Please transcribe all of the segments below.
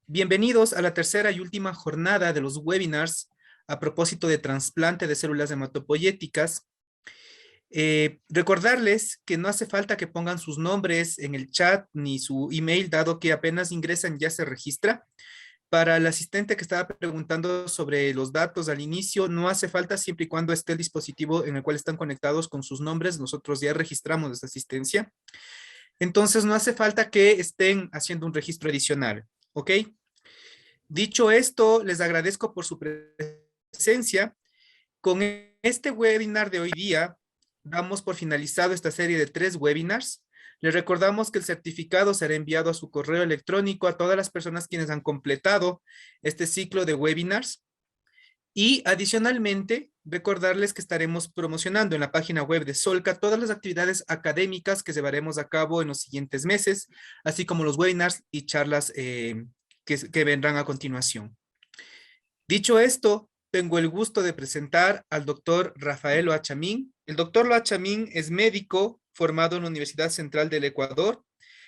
Bienvenidos a la tercera y última jornada de los webinars a propósito de trasplante de células hematopoyéticas. Recordarles que no hace falta que pongan sus nombres en el chat ni su email, dado que apenas ingresan ya se registra. Para el asistente que estaba preguntando sobre los datos al inicio, no hace falta siempre y cuando esté el dispositivo en el cual están conectados con sus nombres. Nosotros ya registramos esa asistencia. Entonces no hace falta que estén haciendo un registro adicional, ¿ok? Dicho esto, les agradezco por su presencia. Con este webinar de hoy día, damos por finalizado esta serie de 3 webinars. Les recordamos que el certificado será enviado a su correo electrónico a todas las personas quienes han completado este ciclo de webinars. Y adicionalmente, recordarles que estaremos promocionando en la página web de Solca todas las actividades académicas que llevaremos a cabo en los siguientes meses, así como los webinars y charlas que vendrán a continuación. Dicho esto, tengo el gusto de presentar al doctor Rafael Loachamín. El doctor Loachamín es médico formado en la Universidad Central del Ecuador.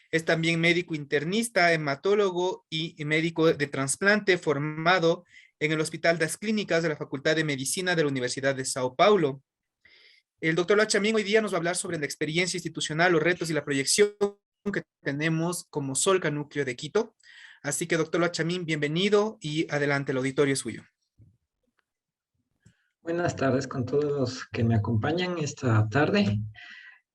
Es también médico internista, hematólogo y médico de trasplante formado en el Hospital das Clínicas de la Facultad de Medicina de la Universidad de Sao Paulo. El doctor Loachamín hoy día nos va a hablar sobre la experiencia institucional, los retos y la proyección que tenemos como Solca Núcleo de Quito. Así que, doctor Loachamín, bienvenido y adelante, el auditorio es suyo. Buenas tardes con todos los que me acompañan esta tarde.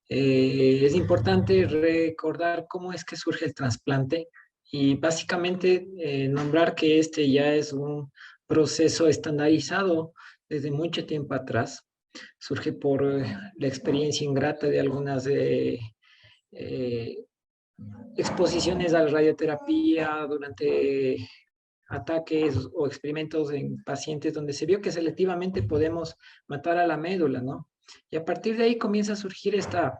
Es importante recordar cómo es que surge el trasplante y básicamente nombrar que este ya es un proceso estandarizado desde mucho tiempo atrás. Surge por la experiencia ingrata de algunas eh, exposiciones a la radioterapia durante ataques o experimentos en pacientes donde se vio que selectivamente podemos matar a la médula, ¿no? Y a partir de ahí comienza a surgir esta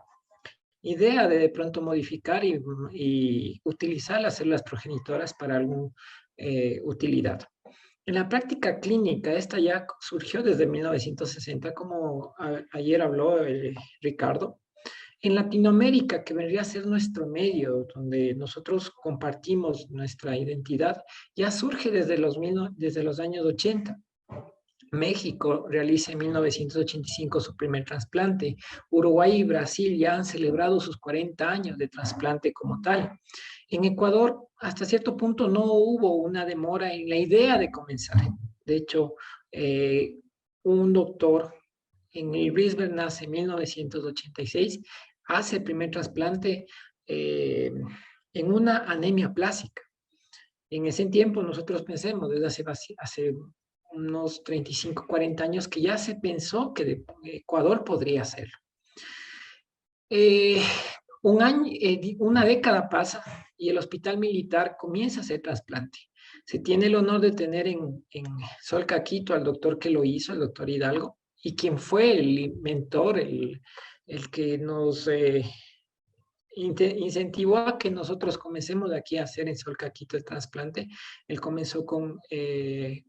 idea de pronto modificar y utilizar las células progenitoras para alguna utilidad. En la práctica clínica, esta ya surgió desde 1960, como ayer habló Ricardo. En Latinoamérica, que vendría a ser nuestro medio, donde nosotros compartimos nuestra identidad, ya surge desde los años 80. México realiza en 1985 su primer trasplante. Uruguay y Brasil ya han celebrado sus 40 años de trasplante como tal. En Ecuador, hasta cierto punto, no hubo una demora en la idea de comenzar. De hecho, un doctor en el Brisbane nace en 1986, hace el primer trasplante en una anemia plásica. En ese tiempo nosotros pensemos, desde hace unos 35, 40 años, que ya se pensó que Ecuador podría hacerlo. Una década pasa y el hospital militar comienza a hacer trasplante. Se tiene el honor de tener en Solca Quito al doctor que lo hizo, el doctor Hidalgo, y quien fue el mentor, el que nos incentivó a que nosotros comencemos de aquí a hacer en Solca Quito el trasplante. Él comenzó con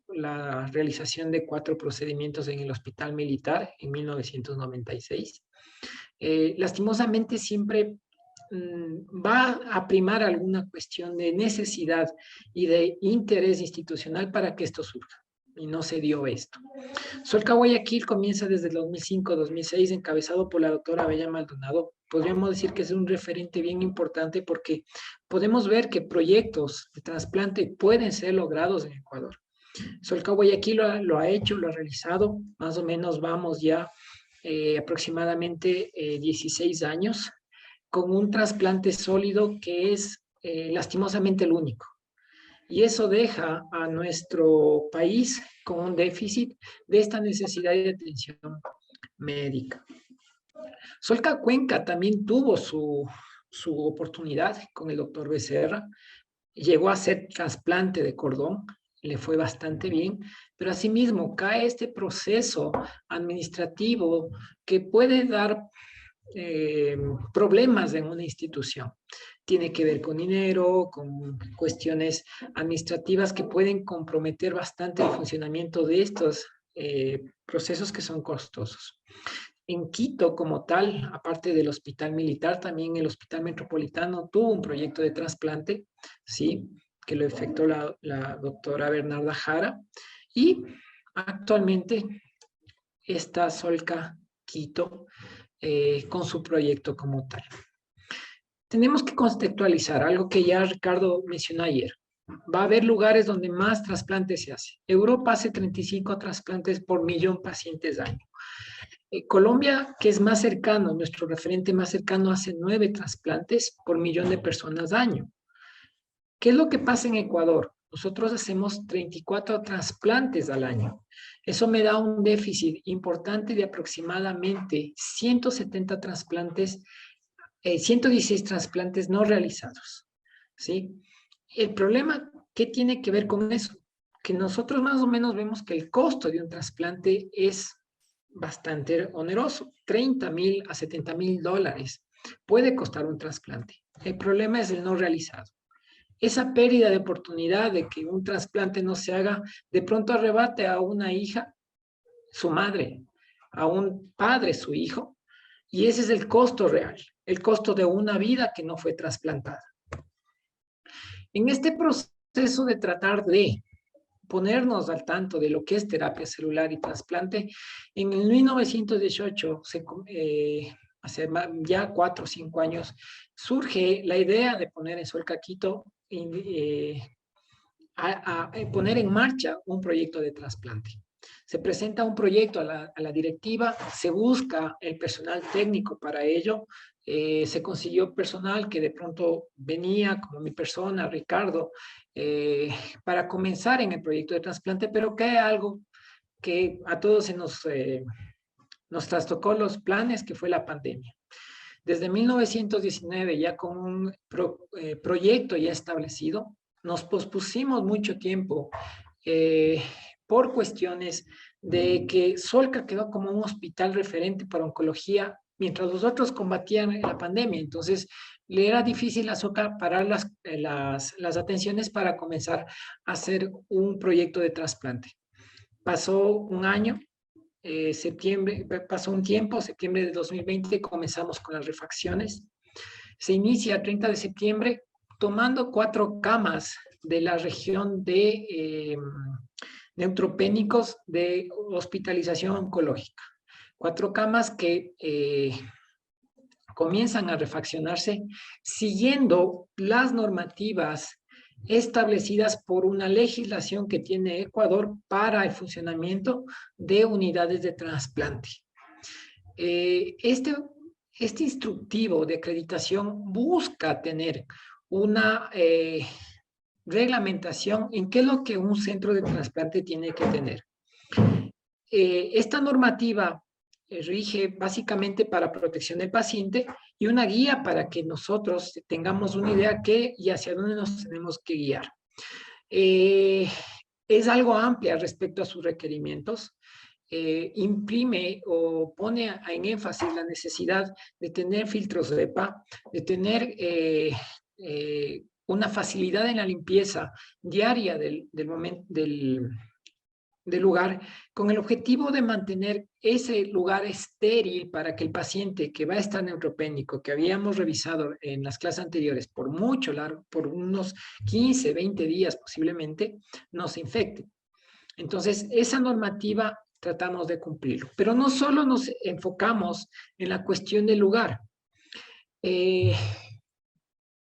la realización de 4 procedimientos en el hospital militar en 1996. Lastimosamente siempre va a primar alguna cuestión de necesidad y de interés institucional para que esto surja. Y no se dio esto. Solca Guayaquil comienza desde el 2005-2006, encabezado por la doctora Bella Maldonado. Podríamos decir que es un referente bien importante porque podemos ver que proyectos de trasplante pueden ser logrados en Ecuador. Solca Guayaquil lo ha hecho, lo ha realizado. Más o menos vamos ya aproximadamente 16 años con un trasplante sólido que es lastimosamente el único. Y eso deja a nuestro país con un déficit de esta necesidad de atención médica. Solca Cuenca también tuvo su oportunidad con el doctor Becerra. Llegó a hacer trasplante de cordón, le fue bastante bien, pero asimismo cae este proceso administrativo que puede dar problemas en una institución. Tiene que ver con dinero, con cuestiones administrativas que pueden comprometer bastante el funcionamiento de estos procesos que son costosos. En Quito, como tal, aparte del hospital militar, también el hospital metropolitano tuvo un proyecto de trasplante, ¿sí? que lo efectuó la doctora Bernarda Jara, y actualmente está Solca Quito con su proyecto como tal. Tenemos que contextualizar algo que ya Ricardo mencionó ayer. Va a haber lugares donde más trasplantes se hace. Europa hace 35 trasplantes por millón de pacientes año. Colombia, que es más cercano, nuestro referente más cercano, hace 9 trasplantes por millón de personas año. ¿Qué es lo que pasa en Ecuador? Nosotros hacemos 34 trasplantes al año. Eso me da un déficit importante de aproximadamente 170 trasplantes, 116 trasplantes no realizados, ¿sí? El problema, ¿qué tiene que ver con eso? Que nosotros más o menos vemos que el costo de un trasplante es bastante oneroso, 30,000 a 70,000 dólares puede costar un trasplante. El problema es el no realizado. Esa pérdida de oportunidad de que un trasplante no se haga, de pronto arrebate a una hija, su madre, a un padre, su hijo, y ese es el costo real, el costo de una vida que no fue trasplantada. En este proceso de tratar de ponernos al tanto de lo que es terapia celular y trasplante, en el 1918, hace ya 4 o 5 años, surge la idea de poner en Solca Quito, poner en marcha un proyecto de trasplante. Se presenta un proyecto a la directiva, se busca el personal técnico para ello, se consiguió personal que de pronto venía, como mi persona, Ricardo, para comenzar en el proyecto de trasplante, pero que hay algo que a todos nos trastocó los planes, que fue la pandemia. Desde 1919, ya con un proyecto ya establecido, nos pospusimos mucho tiempo por cuestiones de que Solca quedó como un hospital referente para oncología mientras los otros combatían la pandemia. Entonces, le era difícil a Solca parar las atenciones para comenzar a hacer un proyecto de trasplante. Pasó un año, pasó un tiempo, septiembre de 2020 comenzamos con las refacciones. Se inicia el 30 de septiembre tomando 4 camas de la región de neutropénicos de hospitalización oncológica. 4 camas que comienzan a refaccionarse siguiendo las normativas establecidas por una legislación que tiene Ecuador para el funcionamiento de unidades de trasplante. Este instructivo de acreditación busca tener una reglamentación en qué es lo que un centro de trasplante tiene que tener. Esta normativa rige básicamente para protección del paciente y una guía para que nosotros tengamos una idea qué y hacia dónde nos tenemos que guiar. Es algo amplia respecto a sus requerimientos. Imprime o pone en énfasis la necesidad de tener filtros de EPA, de tener una facilidad en la limpieza diaria del lugar, con el objetivo de mantener ese lugar estéril para que el paciente que va a estar neutropénico, que habíamos revisado en las clases anteriores por mucho largo, por unos 15, 20 días posiblemente, no se infecte. Entonces, esa normativa tratamos de cumplirlo. Pero no solo nos enfocamos en la cuestión del lugar.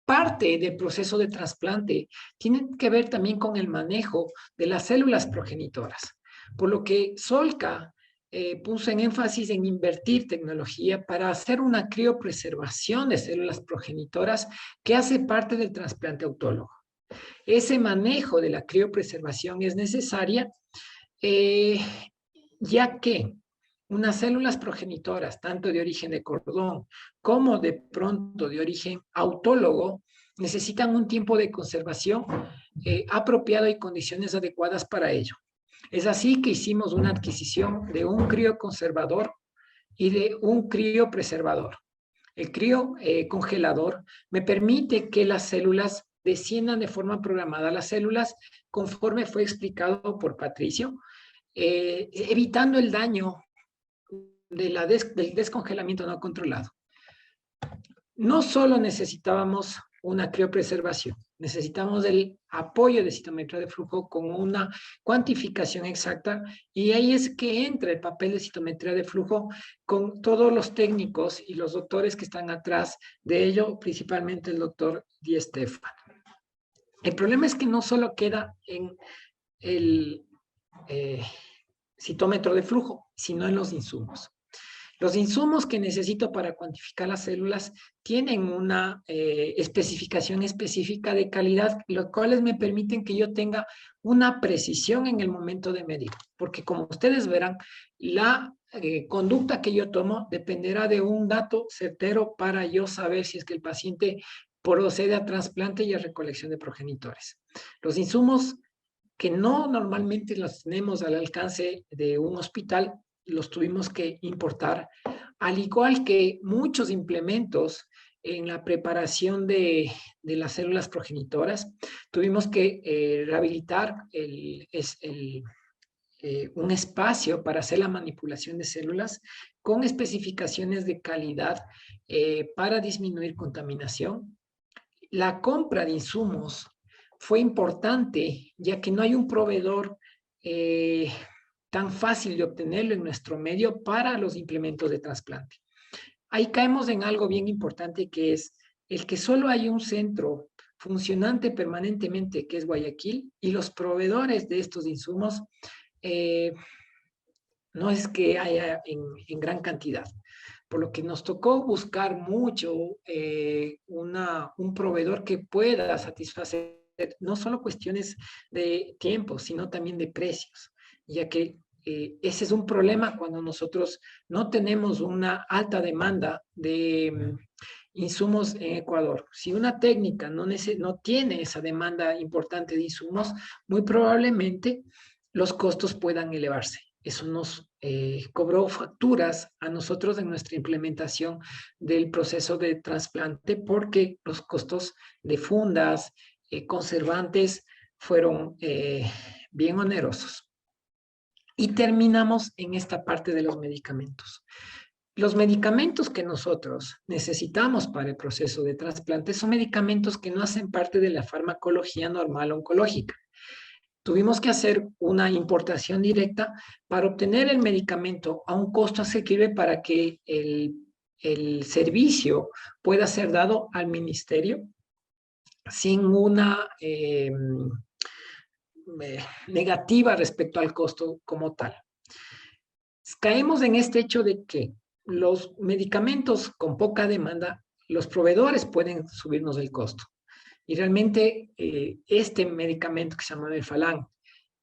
Parte del proceso de trasplante tiene que ver también con el manejo de las células progenitoras, por lo que Solca puso en énfasis en invertir tecnología para hacer una criopreservación de células progenitoras que hace parte del trasplante autólogo. Ese manejo de la criopreservación es necesaria ya que unas células progenitoras, tanto de origen de cordón como de pronto de origen autólogo, necesitan un tiempo de conservación apropiado y condiciones adecuadas para ello. Es así que hicimos una adquisición de un crioconservador y de un criopreservador. El criocongelador me permite que las células desciendan de forma programada a las células, conforme fue explicado por Patricio, evitando el daño del descongelamiento no controlado. No solo necesitábamos una criopreservación, Necesitamos el apoyo de citometría de flujo con una cuantificación exacta, y ahí es que entra el papel de citometría de flujo con todos los técnicos y los doctores que están atrás de ello, principalmente el doctor Di Stefano. El problema es que no solo queda en el citómetro de flujo, sino en los insumos. Los insumos que necesito para cuantificar las células tienen una especificación específica de calidad, los cuales me permiten que yo tenga una precisión en el momento de medir. Porque como ustedes verán, la conducta que yo tomo dependerá de un dato certero para yo saber si es que el paciente procede a trasplante y a recolección de progenitores. Los insumos que no normalmente los tenemos al alcance de un hospital, los tuvimos que importar, al igual que muchos implementos en la preparación de las células progenitoras. Tuvimos que rehabilitar un espacio para hacer la manipulación de células con especificaciones de calidad para disminuir contaminación. La compra de insumos fue importante, ya que no hay un proveedor tan fácil de obtenerlo en nuestro medio para los implementos de trasplante. Ahí caemos en algo bien importante, que es el que solo hay un centro funcionante permanentemente, que es Guayaquil, y los proveedores de estos insumos no es que haya en gran cantidad. Por lo que nos tocó buscar mucho un proveedor que pueda satisfacer no solo cuestiones de tiempo, sino también de precios, ya que ese es un problema cuando nosotros no tenemos una alta demanda de insumos en Ecuador. Si una técnica no tiene esa demanda importante de insumos, muy probablemente los costos puedan elevarse. Eso nos cobró facturas a nosotros en nuestra implementación del proceso de trasplante, porque los costos de fundas, conservantes, fueron bien onerosos. Y terminamos en esta parte de los medicamentos. Los medicamentos que nosotros necesitamos para el proceso de trasplante son medicamentos que no hacen parte de la farmacología normal oncológica. Tuvimos que hacer una importación directa para obtener el medicamento a un costo asequible para que el servicio pueda ser dado al ministerio sin una negativa respecto al costo como tal. Caemos en este hecho de que los medicamentos con poca demanda, los proveedores pueden subirnos el costo. Y realmente este medicamento que se llama Melphalan,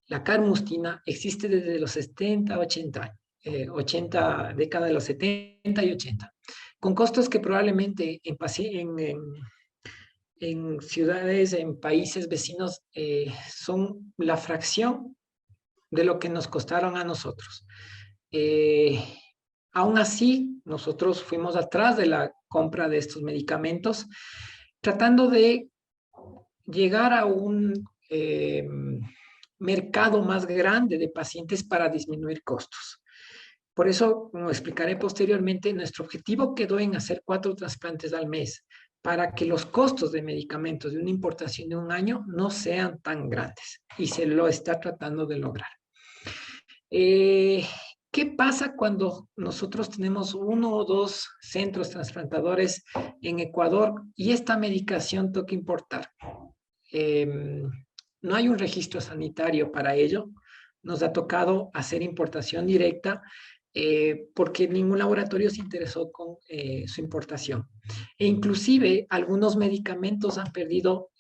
la carmustina, existe desde los 70, 80 década de los 70 y 80, con costos que probablemente en ciudades, en países vecinos, son la fracción de lo que nos costaron a nosotros. Aún así, nosotros fuimos atrás de la compra de estos medicamentos, tratando de llegar a un mercado más grande de pacientes para disminuir costos. Por eso, como explicaré posteriormente, nuestro objetivo quedó en hacer 4 trasplantes al mes, para que los costos de medicamentos de una importación de un año no sean tan grandes, y se lo está tratando de lograr. ¿Qué pasa cuando nosotros tenemos 1 o 2 centros trasplantadores en Ecuador y esta medicación toca importar? No hay un registro sanitario para ello. Nos ha tocado hacer importación directa porque ningún laboratorio se interesó con su importación. E inclusive algunos medicamentos han perdido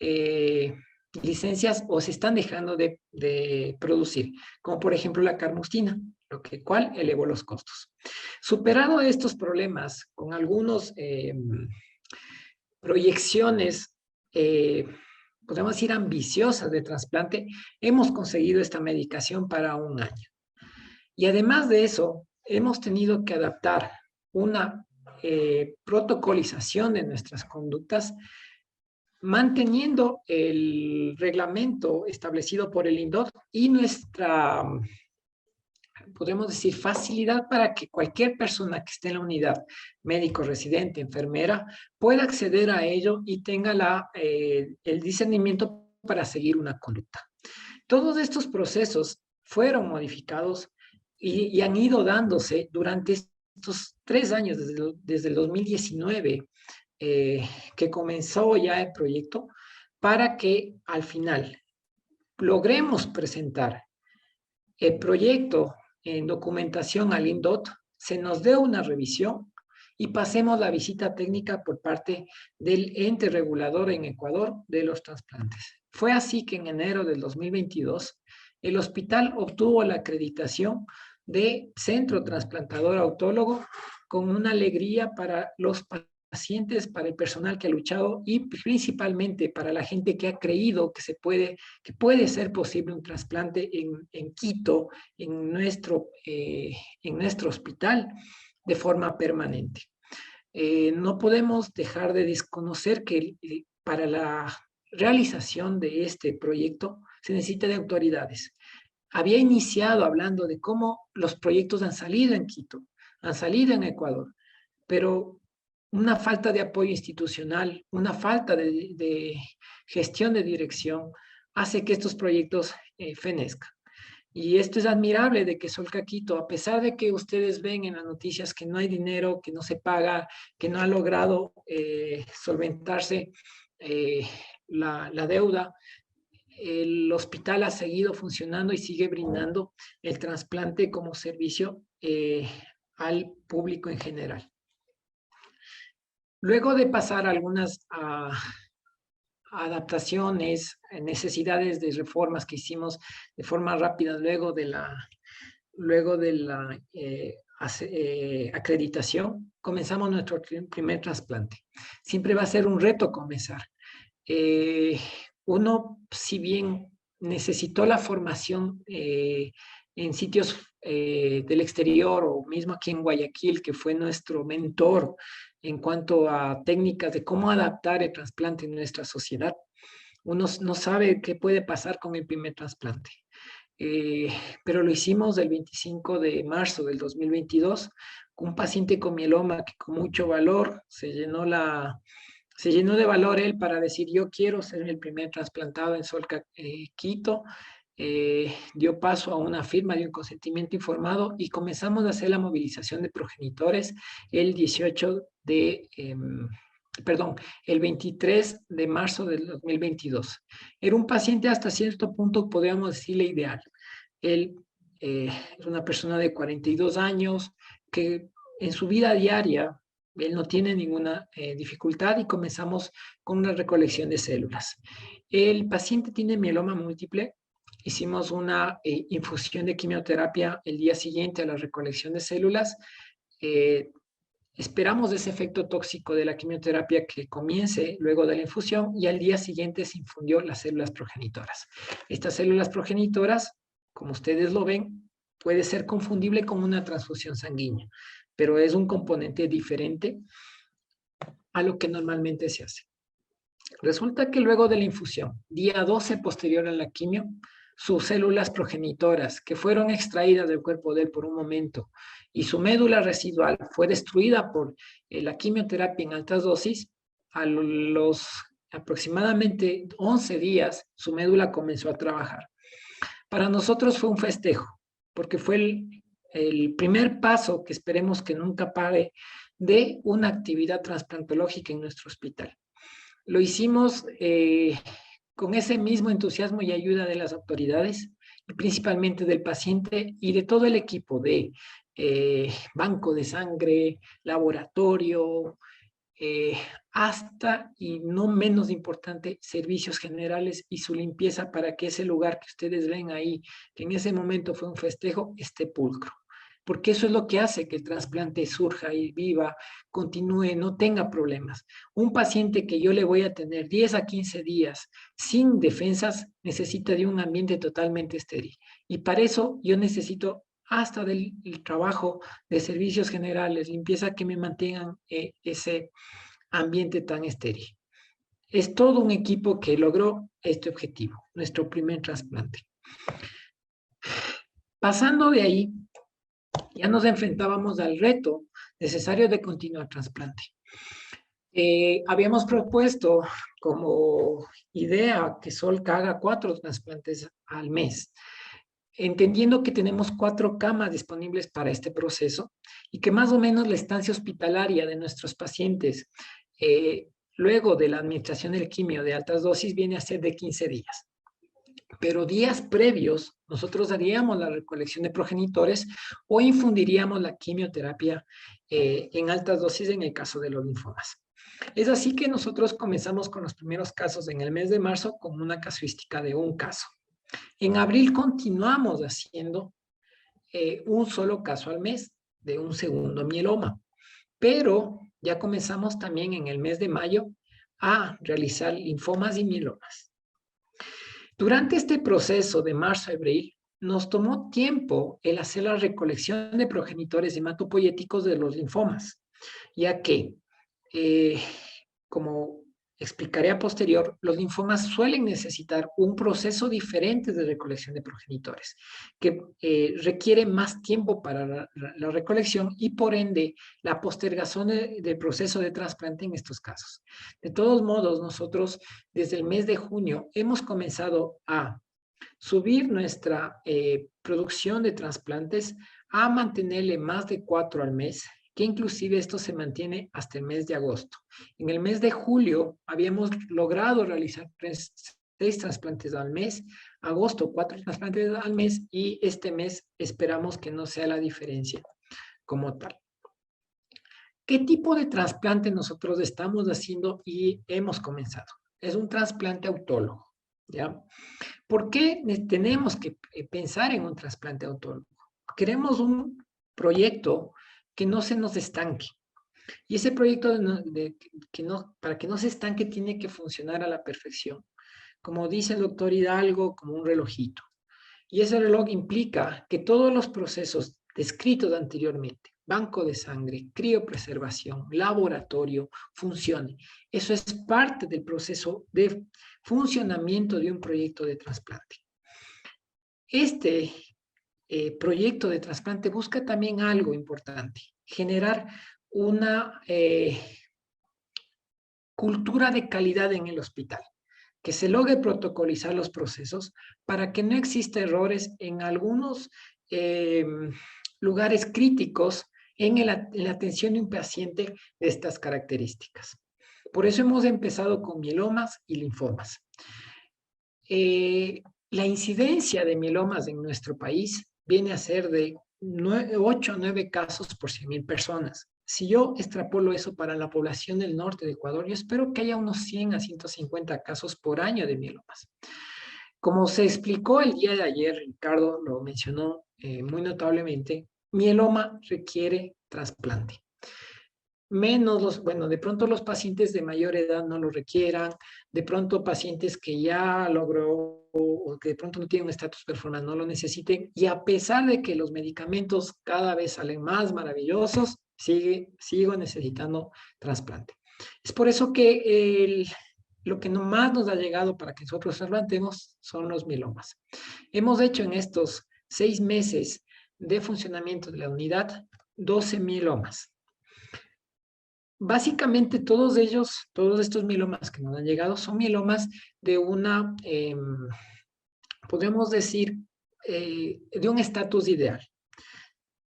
licencias o se están dejando de producir, como por ejemplo la carmustina, lo cual elevó los costos. Superado estos problemas, con algunas proyecciones, podemos decir ambiciosas de trasplante, hemos conseguido esta medicación para un año. Y además de eso, hemos tenido que adaptar una protocolización de nuestras conductas, manteniendo el reglamento establecido por el INDOT y podemos decir, facilidad para que cualquier persona que esté en la unidad, médico, residente, enfermera, pueda acceder a ello y tenga el discernimiento para seguir una conducta. Todos estos procesos fueron modificados y han ido dándose durante estos 3 años, desde el 2019, que comenzó ya el proyecto, para que al final logremos presentar el proyecto en documentación al INDOT, se nos dé una revisión y pasemos la visita técnica por parte del ente regulador en Ecuador de los trasplantes. Fue así que en enero del 2022 el hospital obtuvo la acreditación de Centro Trasplantador Autólogo, con una alegría para los pacientes, para el personal que ha luchado y principalmente para la gente que ha creído que puede ser posible un trasplante en Quito, en nuestro hospital, de forma permanente. No podemos dejar de desconocer que para la realización de este proyecto se necesita de autoridades. Había iniciado hablando de cómo los proyectos han salido en Quito, han salido en Ecuador, pero una falta de apoyo institucional, una falta de gestión de dirección hace que estos proyectos fenezcan. Y esto es admirable de que Solca Quito, a pesar de que ustedes ven en las noticias que no hay dinero, que no se paga, que no ha logrado solventarse la deuda, el hospital ha seguido funcionando y sigue brindando el trasplante como servicio al público en general. Luego de pasar algunas adaptaciones, necesidades de reformas que hicimos de forma rápida luego de la acreditación, comenzamos nuestro primer trasplante. Siempre va a ser un reto comenzar. Uno, si bien necesitó la formación en sitios del exterior o mismo aquí en Guayaquil, que fue nuestro mentor en cuanto a técnicas de cómo adaptar el trasplante en nuestra sociedad, uno no sabe qué puede pasar con el primer trasplante. Pero lo hicimos el 25 de marzo del 2022 con un paciente con mieloma que con mucho valor se llenó de valor él para decir: yo quiero ser el primer trasplantado en Solca Quito. Dio paso a una firma de un consentimiento informado y comenzamos a hacer la movilización de progenitores el 23 de marzo del 2022. Era un paciente hasta cierto punto, podríamos decirle, ideal. Él es una persona de 42 años que en su vida diaria él no tiene ninguna dificultad y comenzamos con una recolección de células. El paciente tiene mieloma múltiple. Hicimos una infusión de quimioterapia el día siguiente a la recolección de células. Esperamos ese efecto tóxico de la quimioterapia que comience luego de la infusión y al día siguiente se infundió las células progenitoras. Estas células progenitoras, como ustedes lo ven, puede ser confundible con una transfusión sanguínea, pero es un componente diferente a lo que normalmente se hace. Resulta que luego de la infusión, día 12 posterior a la quimio, sus células progenitoras que fueron extraídas del cuerpo de él por un momento y su médula residual fue destruida por la quimioterapia en altas dosis, a los aproximadamente 11 días su médula comenzó a trabajar. Para nosotros fue un festejo, porque fue el primer paso, que esperemos que nunca pare, de una actividad trasplantológica en nuestro hospital. Lo hicimos con ese mismo entusiasmo y ayuda de las autoridades, y principalmente del paciente y de todo el equipo de banco de sangre, laboratorio, hasta, y no menos importante, servicios generales y su limpieza para que ese lugar que ustedes ven ahí, que en ese momento fue un festejo, esté pulcro. Porque eso es lo que hace que el trasplante surja y viva, continúe, no tenga problemas. Un paciente que yo le voy a tener 10 a 15 días sin defensas necesita de un ambiente totalmente estéril. Y para eso yo necesito hasta del trabajo de servicios generales, limpieza, que me mantengan ese ambiente tan estéril. Es todo un equipo que logró este objetivo, nuestro primer trasplante. Pasando de ahí, ya nos enfrentábamos al reto necesario de continuar trasplante. Habíamos propuesto como idea que Solca haga 4 trasplantes al mes, entendiendo que tenemos 4 camas disponibles para este proceso y que más o menos la estancia hospitalaria de nuestros pacientes luego de la administración del quimio de altas dosis viene a ser de 15 días. Pero días previos nosotros haríamos la recolección de progenitores o infundiríamos la quimioterapia en altas dosis en el caso de los linfomas. Es así que nosotros comenzamos con los primeros casos en el mes de marzo con una casuística de un caso. En abril continuamos haciendo un solo caso al mes de un segundo mieloma, pero ya comenzamos también en el mes de mayo a realizar linfomas y mielomas. Durante este proceso de marzo a abril, nos tomó tiempo el hacer la recolección de progenitores hematopoyéticos de los linfomas, ya que, como explicaré a posterior, los linfomas suelen necesitar un proceso diferente de recolección de progenitores, que requiere más tiempo para la recolección y por ende la postergación del proceso de trasplante en estos casos. De todos modos, nosotros desde el mes de junio hemos comenzado a subir nuestra producción de trasplantes a mantenerle más de 4 al mes, que inclusive esto se mantiene hasta el mes de agosto. En el mes de julio habíamos logrado realizar 6 trasplantes al mes, agosto 4 trasplantes al mes y este mes esperamos que no sea la diferencia como tal. ¿Qué tipo de trasplante nosotros estamos haciendo y hemos comenzado? Es un trasplante autólogo, ¿ya? ¿Por qué tenemos que pensar en un trasplante autólogo? Queremos un proyecto que no se nos estanque. Y ese proyecto para que no se estanque tiene que funcionar a la perfección. Como dice el doctor Hidalgo, como un relojito. Y ese reloj implica que todos los procesos descritos anteriormente, banco de sangre, criopreservación, laboratorio, funcione. Eso es parte del proceso de funcionamiento de un proyecto de trasplante. Este proyecto de trasplante busca también algo importante, generar una cultura de calidad en el hospital, que se logre protocolizar los procesos para que no exista errores en algunos lugares críticos en la atención de un paciente de estas características. Por eso hemos empezado con mielomas y linfomas. La incidencia de mielomas en nuestro país viene a ser de 8 a 9 casos por 100,000 personas. Si yo extrapolo eso para la población del norte de Ecuador, yo espero que haya unos 100 a 150 casos por año de mielomas. Como se explicó el día de ayer, Ricardo lo mencionó muy notablemente, mieloma requiere trasplante. De pronto los pacientes de mayor edad no lo requieran, de pronto pacientes que ya logró o que de pronto no tienen un estatus performance no lo necesiten, y a pesar de que los medicamentos cada vez salen más maravillosos, sigo necesitando trasplante. Es por eso que lo que más nos ha llegado para que nosotros trasplantemos son los mielomas. Hemos hecho en estos 6 meses de funcionamiento de la unidad 12 mielomas. Básicamente todos estos mielomas que nos han llegado son mielomas de una, podemos decir, de un estatus ideal.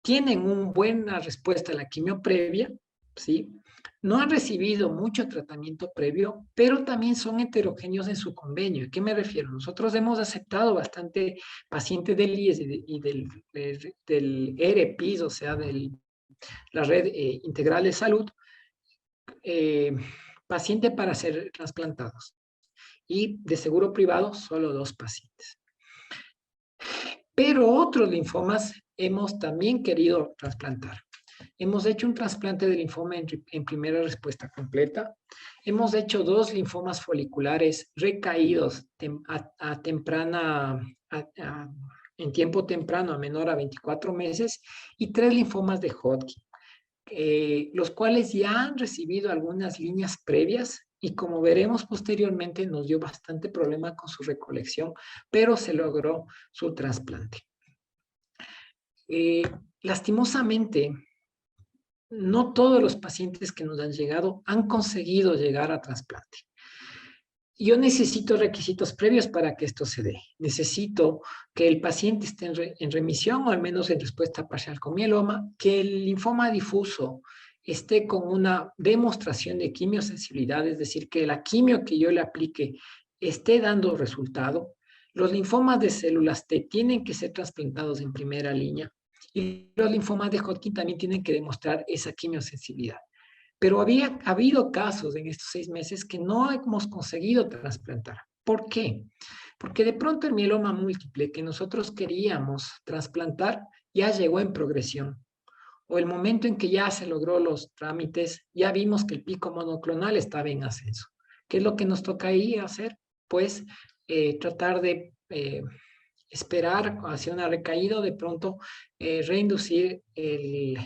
Tienen una buena respuesta a la quimio previa, ¿sí? No han recibido mucho tratamiento previo, pero también son heterogéneos en su convenio. ¿A qué me refiero? Nosotros hemos aceptado bastante pacientes del IES y del EREPIS, o sea, de la Red Integral de Salud, paciente para ser trasplantados. Y de seguro privado, solo 2 pacientes. Pero otros linfomas hemos también querido trasplantar. Hemos hecho un trasplante de linfoma en primera respuesta completa. Hemos hecho 2 linfomas foliculares recaídos en tiempo temprano, a menor a 24 meses, y 3 linfomas de Hodgkin. Los cuales ya han recibido algunas líneas previas y como veremos posteriormente nos dio bastante problema con su recolección, pero se logró su trasplante. lastimosamente, no todos los pacientes que nos han llegado han conseguido llegar a trasplante. Yo necesito requisitos previos para que esto se dé. Necesito que el paciente esté en remisión o al menos en respuesta parcial con mieloma, que el linfoma difuso esté con una demostración de quimiosensibilidad, es decir, que la quimio que yo le aplique esté dando resultado. Los linfomas de células T tienen que ser trasplantados en primera línea y los linfomas de Hodgkin también tienen que demostrar esa quimiosensibilidad. Pero había habido casos en estos 6 meses que no hemos conseguido trasplantar. ¿Por qué? Porque de pronto el mieloma múltiple que nosotros queríamos trasplantar ya llegó en progresión. O el momento en que ya se logró los trámites, ya vimos que el pico monoclonal estaba en ascenso. ¿Qué es lo que nos toca ahí hacer? Pues tratar de esperar hacia una recaída, de pronto reinducir el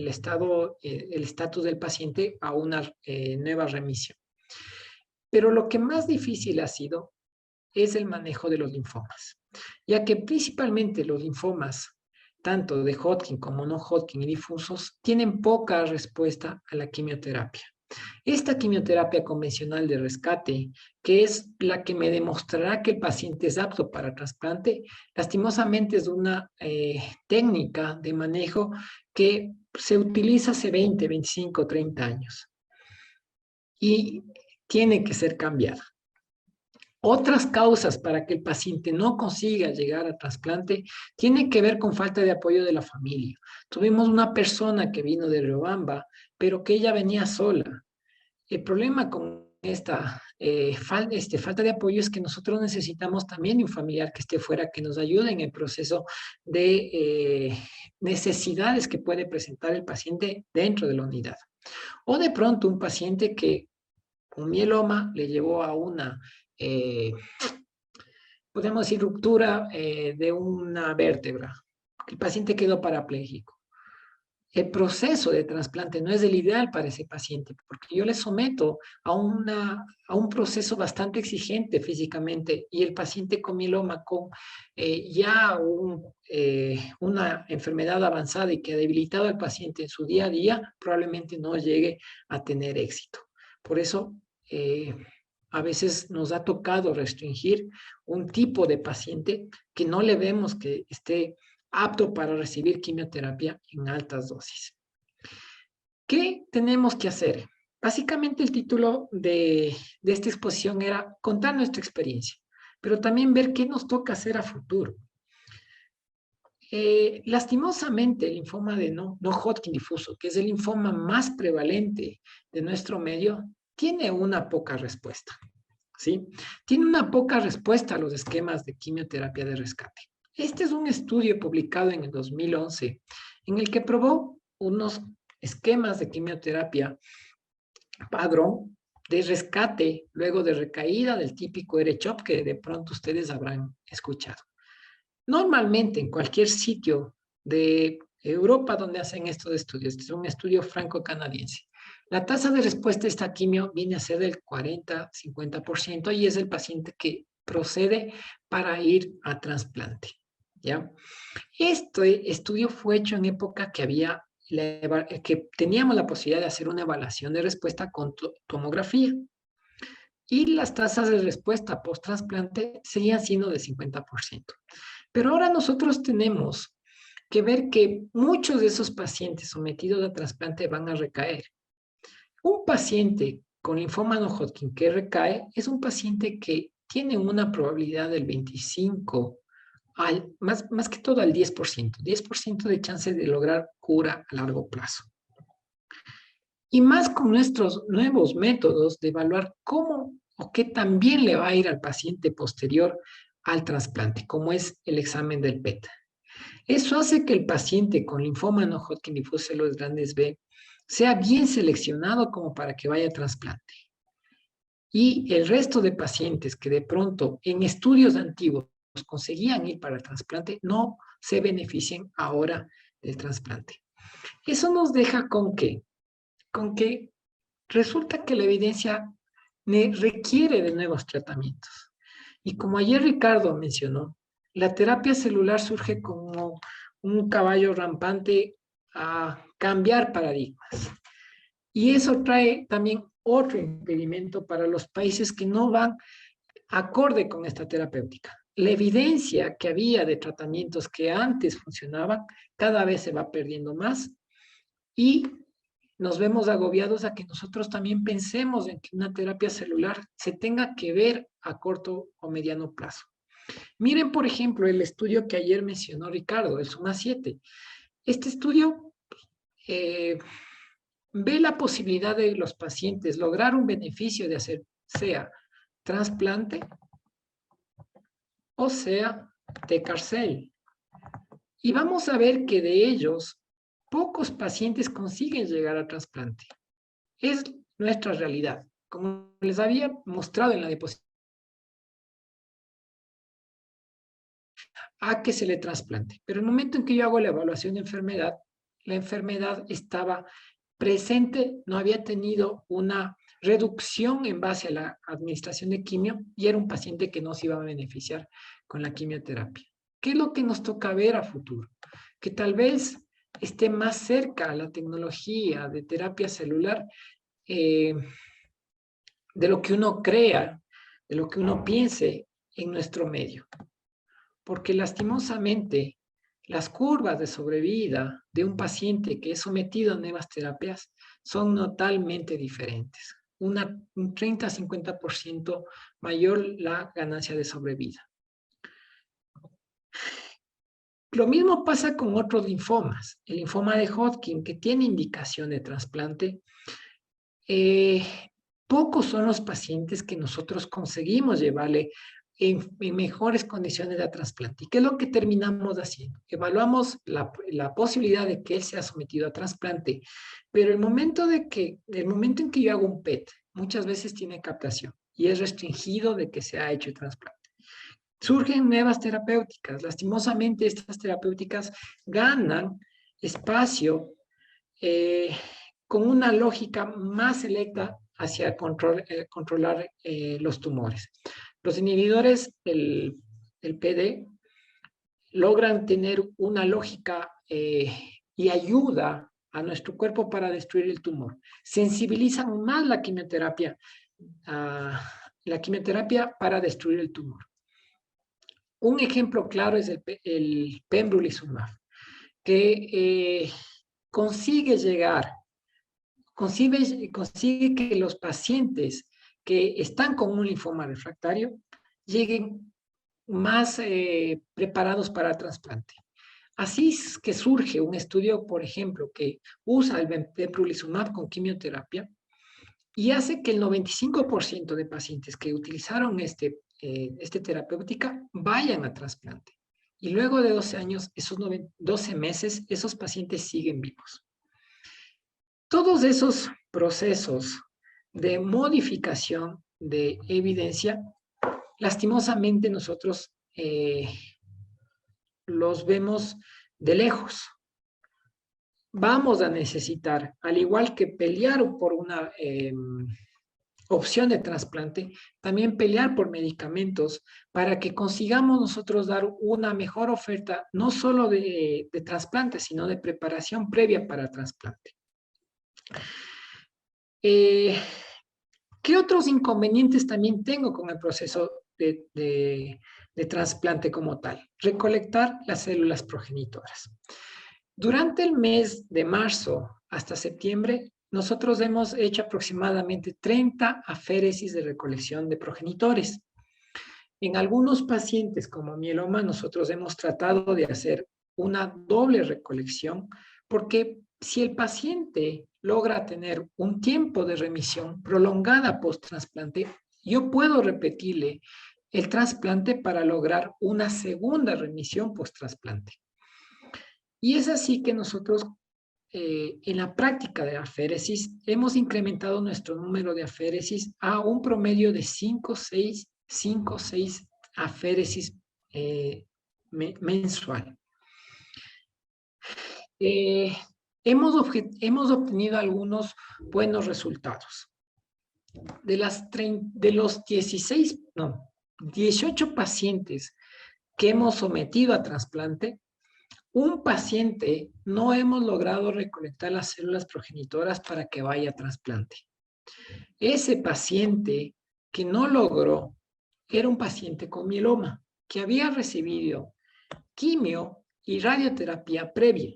estado, el estatus del paciente a una nueva remisión. Pero lo que más difícil ha sido es el manejo de los linfomas, ya que principalmente los linfomas, tanto de Hodgkin como no Hodgkin y difusos, tienen poca respuesta a la quimioterapia. Esta quimioterapia convencional de rescate, que es la que me demostrará que el paciente es apto para trasplante, lastimosamente es una técnica de manejo que se utiliza hace 20, 25, 30 años y tiene que ser cambiada. Otras causas para que el paciente no consiga llegar a trasplante tienen que ver con falta de apoyo de la familia. Tuvimos una persona que vino de Riobamba, pero que ella venía sola. El problema con esta falta de apoyo es que nosotros necesitamos también de un familiar que esté fuera, que nos ayude en el proceso de necesidades que puede presentar el paciente dentro de la unidad. O de pronto un paciente que un mieloma le llevó a una, podemos decir, ruptura de una vértebra. El paciente quedó parapléjico. El proceso de trasplante no es el ideal para ese paciente, porque yo le someto a un proceso bastante exigente físicamente y el paciente con mieloma, con una enfermedad avanzada y que ha debilitado al paciente en su día a día, probablemente no llegue a tener éxito. Por eso, a veces nos ha tocado restringir un tipo de paciente que no le vemos que esté apto para recibir quimioterapia en altas dosis. ¿Qué tenemos que hacer? Básicamente el título de esta exposición era contar nuestra experiencia, pero también ver qué nos toca hacer a futuro. Lastimosamente, el linfoma de no Hodgkin difuso, que es el linfoma más prevalente de nuestro medio, tiene una poca respuesta, ¿sí? Tiene una poca respuesta a los esquemas de quimioterapia de rescate. Este es un estudio publicado en el 2011 en el que probó unos esquemas de quimioterapia padrón de rescate luego de recaída del típico R-CHOP que de pronto ustedes habrán escuchado. Normalmente en cualquier sitio de Europa donde hacen estos estudios, este es un estudio franco-canadiense, la tasa de respuesta a esta quimio viene a ser del 40-50% y es el paciente que procede para ir a trasplante. ¿Ya? Este estudio fue hecho en época que teníamos la posibilidad de hacer una evaluación de respuesta con tomografía y las tasas de respuesta post-trasplante seguían siendo de 50%. Pero ahora nosotros tenemos que ver que muchos de esos pacientes sometidos a trasplante van a recaer. Un paciente con linfoma no Hodgkin que recae es un paciente que tiene una probabilidad del 25 más que todo al 10% de chance de lograr cura a largo plazo. Y más con nuestros nuevos métodos de evaluar cómo o qué tan bien le va a ir al paciente posterior al trasplante, como es el examen del PET. Eso hace que el paciente con linfoma no Hodgkin difuso células grandes B sea bien seleccionado como para que vaya a trasplante. Y el resto de pacientes que de pronto en estudios antiguos conseguían ir para el trasplante, no se beneficien ahora del trasplante. Eso nos deja con que resulta que la evidencia requiere de nuevos tratamientos. Y como ayer Ricardo mencionó, la terapia celular surge como un caballo rampante a cambiar paradigmas. Y eso trae también otro impedimento para los países que no van acorde con esta terapéutica. La evidencia que había de tratamientos que antes funcionaban cada vez se va perdiendo más y nos vemos agobiados a que nosotros también pensemos en que una terapia celular se tenga que ver a corto o mediano plazo. Miren, por ejemplo, el estudio que ayer mencionó Ricardo, el SUMA 7. Este estudio ve la posibilidad de los pacientes lograr un beneficio de hacer, sea trasplante o sea Tecarcel. Y vamos a ver que de ellos, pocos pacientes consiguen llegar a trasplante. Es nuestra realidad. Como les había mostrado en la diapositiva, a que se le trasplante. Pero en el momento en que yo hago la evaluación de enfermedad, la enfermedad estaba presente, no había tenido una reducción en base a la administración de quimio y era un paciente que no se iba a beneficiar con la quimioterapia. ¿Qué es lo que nos toca ver a futuro? Que tal vez esté más cerca la tecnología de terapia celular de lo que uno crea, de lo que uno piense en nuestro medio. Porque lastimosamente las curvas de sobrevida de un paciente que es sometido a nuevas terapias son totalmente diferentes. Un 30-50% mayor la ganancia de sobrevida. Lo mismo pasa con otros linfomas. El linfoma de Hodgkin, que tiene indicación de trasplante, pocos son los pacientes que nosotros conseguimos llevarle en mejores condiciones de trasplante. ¿Y qué es lo que terminamos haciendo? Evaluamos la posibilidad de que él sea sometido a trasplante, pero el momento en que yo hago un PET, muchas veces tiene captación y es restringido de que se ha hecho el trasplante. Surgen nuevas terapéuticas. Lastimosamente, estas terapéuticas ganan espacio con una lógica más selecta hacia controlar los tumores. Los inhibidores del PD logran tener una lógica y ayuda a nuestro cuerpo para destruir el tumor. Sensibilizan más la quimioterapia para destruir el tumor. Un ejemplo claro es el pembrolizumab, que consigue que los pacientes que están con un linfoma refractario lleguen más preparados para el trasplante. Así es que surge un estudio, por ejemplo, que usa el pembrolizumab con quimioterapia y hace que el 95% de pacientes que utilizaron este terapéutica vayan a trasplante. Y luego de 12 años, 12 meses, esos pacientes siguen vivos. Todos esos procesos de modificación de evidencia, lastimosamente nosotros los vemos de lejos. Vamos a necesitar, al igual que pelear por una opción de trasplante, también pelear por medicamentos para que consigamos nosotros dar una mejor oferta, no solo de trasplante, sino de preparación previa para trasplante. ¿Qué otros inconvenientes también tengo con el proceso de trasplante como tal? Recolectar las células progenitoras. Durante el mes de marzo hasta septiembre, nosotros hemos hecho aproximadamente 30 aféresis de recolección de progenitores. En algunos pacientes como mieloma, nosotros hemos tratado de hacer una doble recolección porque si el paciente logra tener un tiempo de remisión prolongada post-trasplante, yo puedo repetirle el trasplante para lograr una segunda remisión post-trasplante. Y es así que nosotros en la práctica de aféresis hemos incrementado nuestro número de aféresis a un promedio de 5 o 6 aféresis mensual. Hemos obtenido algunos buenos resultados. De los 18 pacientes que hemos sometido a trasplante, un paciente no hemos logrado recolectar las células progenitoras para que vaya a trasplante. Ese paciente que no logró era un paciente con mieloma que había recibido quimio y radioterapia previa.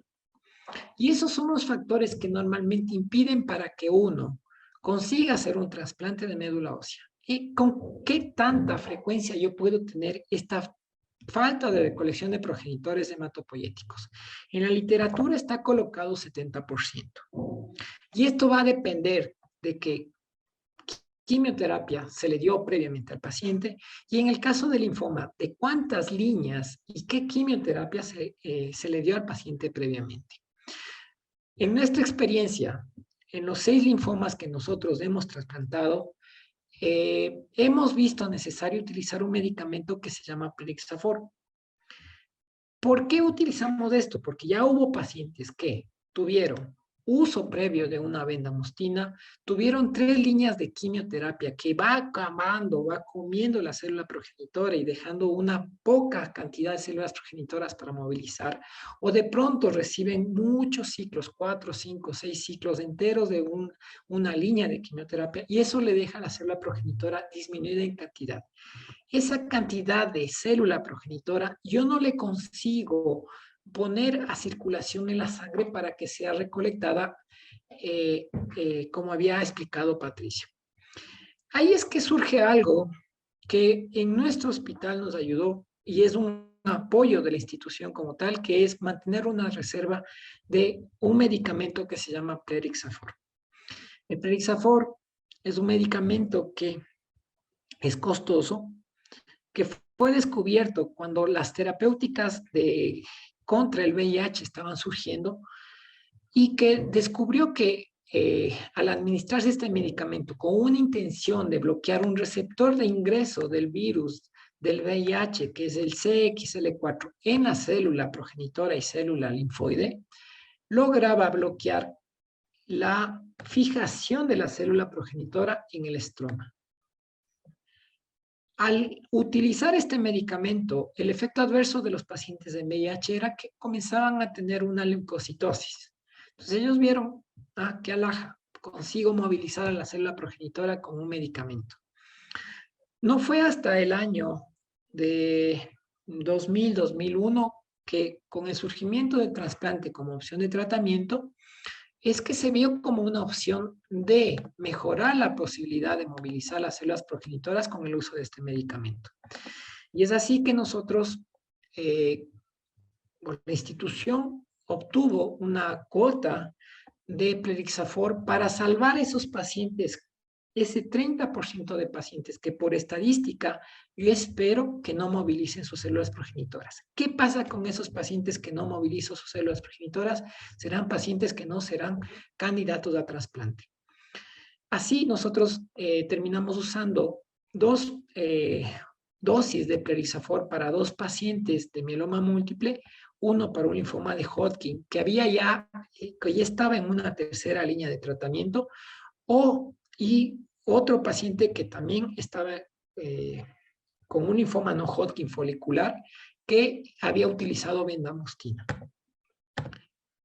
Y esos son los factores que normalmente impiden para que uno consiga hacer un trasplante de médula ósea. ¿Y con qué tanta frecuencia yo puedo tener esta falta de recolección de progenitores hematopoyéticos? En la literatura está colocado 70%. Y esto va a depender de que quimioterapia se le dio previamente al paciente y en el caso del linfoma, de cuántas líneas y qué quimioterapia se le dio al paciente previamente. En nuestra experiencia, en los 6 linfomas que nosotros hemos trasplantado, hemos visto necesario utilizar un medicamento que se llama Plerixafor. ¿Por qué utilizamos esto? Porque ya hubo pacientes que tuvieron uso previo de una bendamustina, tuvieron 3 líneas de quimioterapia que va acabando, va comiendo la célula progenitora y dejando una poca cantidad de células progenitoras para movilizar, o de pronto reciben muchos ciclos, 4, 5, 6 ciclos enteros de una línea de quimioterapia, y eso le deja a la célula progenitora disminuida en cantidad. Esa cantidad de célula progenitora yo no le consigo poner a circulación en la sangre para que sea recolectada como había explicado Patricio. Ahí es que surge algo que en nuestro hospital nos ayudó y es un apoyo de la institución como tal, que es mantener una reserva de un medicamento que se llama Plerixafor. El Plerixafor es un medicamento que es costoso, que fue descubierto cuando las terapéuticas contra el VIH estaban surgiendo y que descubrió que al administrarse este medicamento con una intención de bloquear un receptor de ingreso del virus del VIH, que es el CXL4, en la célula progenitora y célula linfoide, lograba bloquear la fijación de la célula progenitora en el estroma. Al utilizar este medicamento, el efecto adverso de los pacientes de VIH era que comenzaban a tener una leucocitosis. Entonces ellos vieron, qué alhaja, consigo movilizar a la célula progenitora con un medicamento. No fue hasta el año de 2000, 2001 que con el surgimiento del trasplante como opción de tratamiento, es que se vio como una opción de mejorar la posibilidad de movilizar las células progenitoras con el uso de este medicamento. Y es así que nosotros, la institución obtuvo una cuota de Plerixafor para salvar esos pacientes, ese 30% de pacientes que por estadística yo espero que no movilicen sus células progenitoras. ¿Qué pasa con esos pacientes que no movilizan sus células progenitoras? Serán pacientes que no serán candidatos a trasplante. Así nosotros terminamos usando 2 dosis de Plerixafor para 2 pacientes de mieloma múltiple, uno para un linfoma de Hodgkin, que ya estaba en una tercera línea de tratamiento, y otro paciente que también estaba con un linfoma no Hodgkin folicular, que había utilizado bendamustina.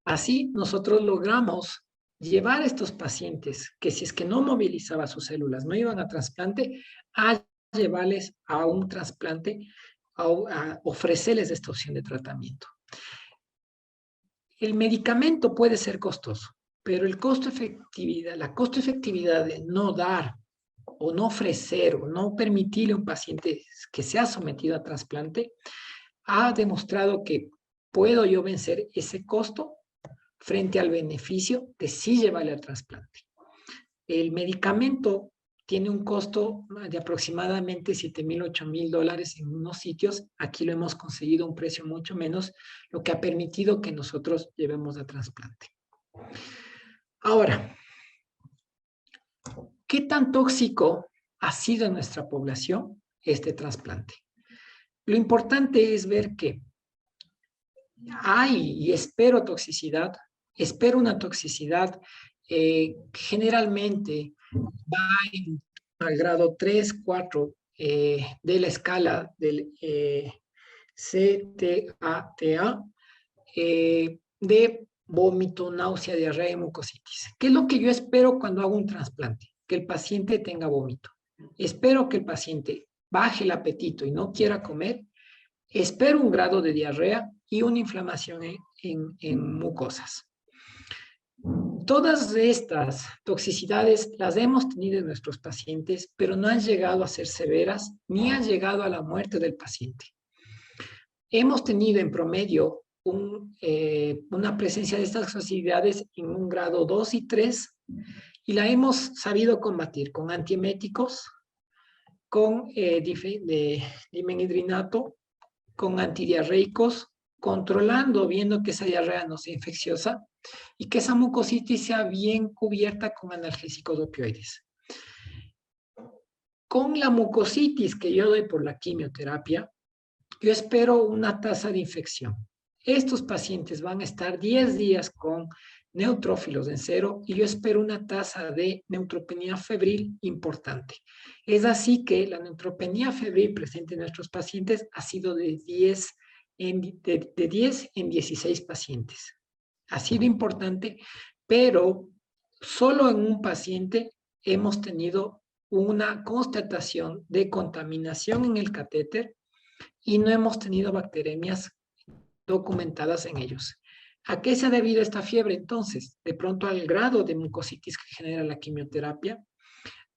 Así nosotros logramos llevar a estos pacientes que si es que no movilizaba sus células, no iban a trasplante, a llevarles a un trasplante, a ofrecerles esta opción de tratamiento. El medicamento puede ser costoso, pero la costo efectividad de no dar o no ofrecer o no permitirle a un paciente que sea sometido a trasplante ha demostrado que puedo yo vencer ese costo frente al beneficio de sí llevarle al trasplante. El medicamento tiene un costo de aproximadamente $7,000, $8,000 en unos sitios. Aquí lo hemos conseguido a un precio mucho menos, lo que ha permitido que nosotros llevemos a trasplante. Ahora, ¿qué tan tóxico ha sido en nuestra población este trasplante? Lo importante es ver que hay, y espero una toxicidad generalmente va al grado 3, 4 de la escala del CTATA, de vómito, náusea, diarrea y mucositis. ¿Qué es lo que yo espero cuando hago un trasplante? Que el paciente tenga vómito. Espero que el paciente baje el apetito y no quiera comer. Espero un grado de diarrea y una inflamación en mucosas. Todas estas toxicidades las hemos tenido en nuestros pacientes, pero no han llegado a ser severas ni han llegado a la muerte del paciente. Hemos tenido en promedio una presencia de estas toxicidades en un grado 2 y 3 y la hemos sabido combatir con antieméticos, con dimenhidrinato, con antidiarreicos, controlando, viendo que esa diarrea no sea infecciosa y que esa mucositis sea bien cubierta con analgésicos opioides. Con la mucositis que yo doy por la quimioterapia, yo espero una tasa de infección. Estos pacientes van a estar 10 días con neutrófilos en cero y yo espero una tasa de neutropenia febril importante. Es así que la neutropenia febril presente en nuestros pacientes ha sido de 10 en 16 pacientes. Ha sido importante, pero solo en un paciente hemos tenido una constatación de contaminación en el catéter y no hemos tenido bacteremias documentadas en ellos. ¿A qué se ha debido esta fiebre entonces? De pronto al grado de mucositis que genera la quimioterapia,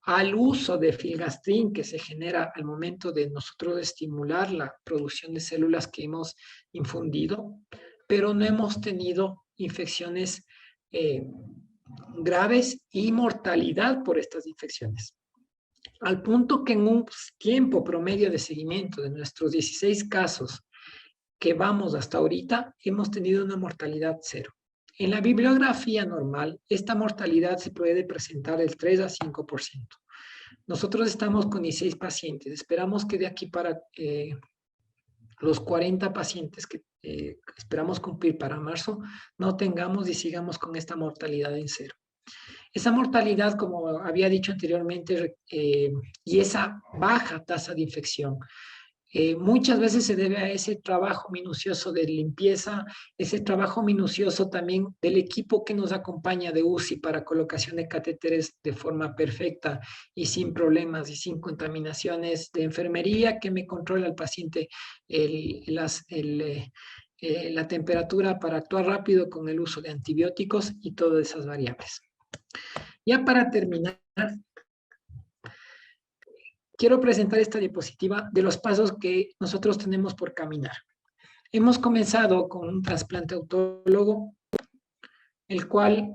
al uso de filgastrin que se genera al momento de nosotros estimular la producción de células que hemos infundido, pero no hemos tenido infecciones graves y mortalidad por estas infecciones. Al punto que en un tiempo promedio de seguimiento de nuestros 16 casos que vamos hasta ahorita, hemos tenido una mortalidad cero. En la bibliografía normal, esta mortalidad se puede presentar del 3 a 5%. Nosotros estamos con 16 pacientes. Esperamos que de aquí para los 40 pacientes que esperamos cumplir para marzo, no tengamos y sigamos con esta mortalidad en cero. Esa mortalidad, como había dicho anteriormente, y esa baja tasa de infección, muchas veces se debe a ese trabajo minucioso de limpieza, ese trabajo minucioso también del equipo que nos acompaña de UCI para colocación de catéteres de forma perfecta y sin problemas y sin contaminaciones, de enfermería que me controla al paciente la temperatura para actuar rápido con el uso de antibióticos y todas esas variables. Ya para terminar, quiero presentar esta diapositiva de los pasos que nosotros tenemos por caminar. Hemos comenzado con un trasplante autólogo, el cual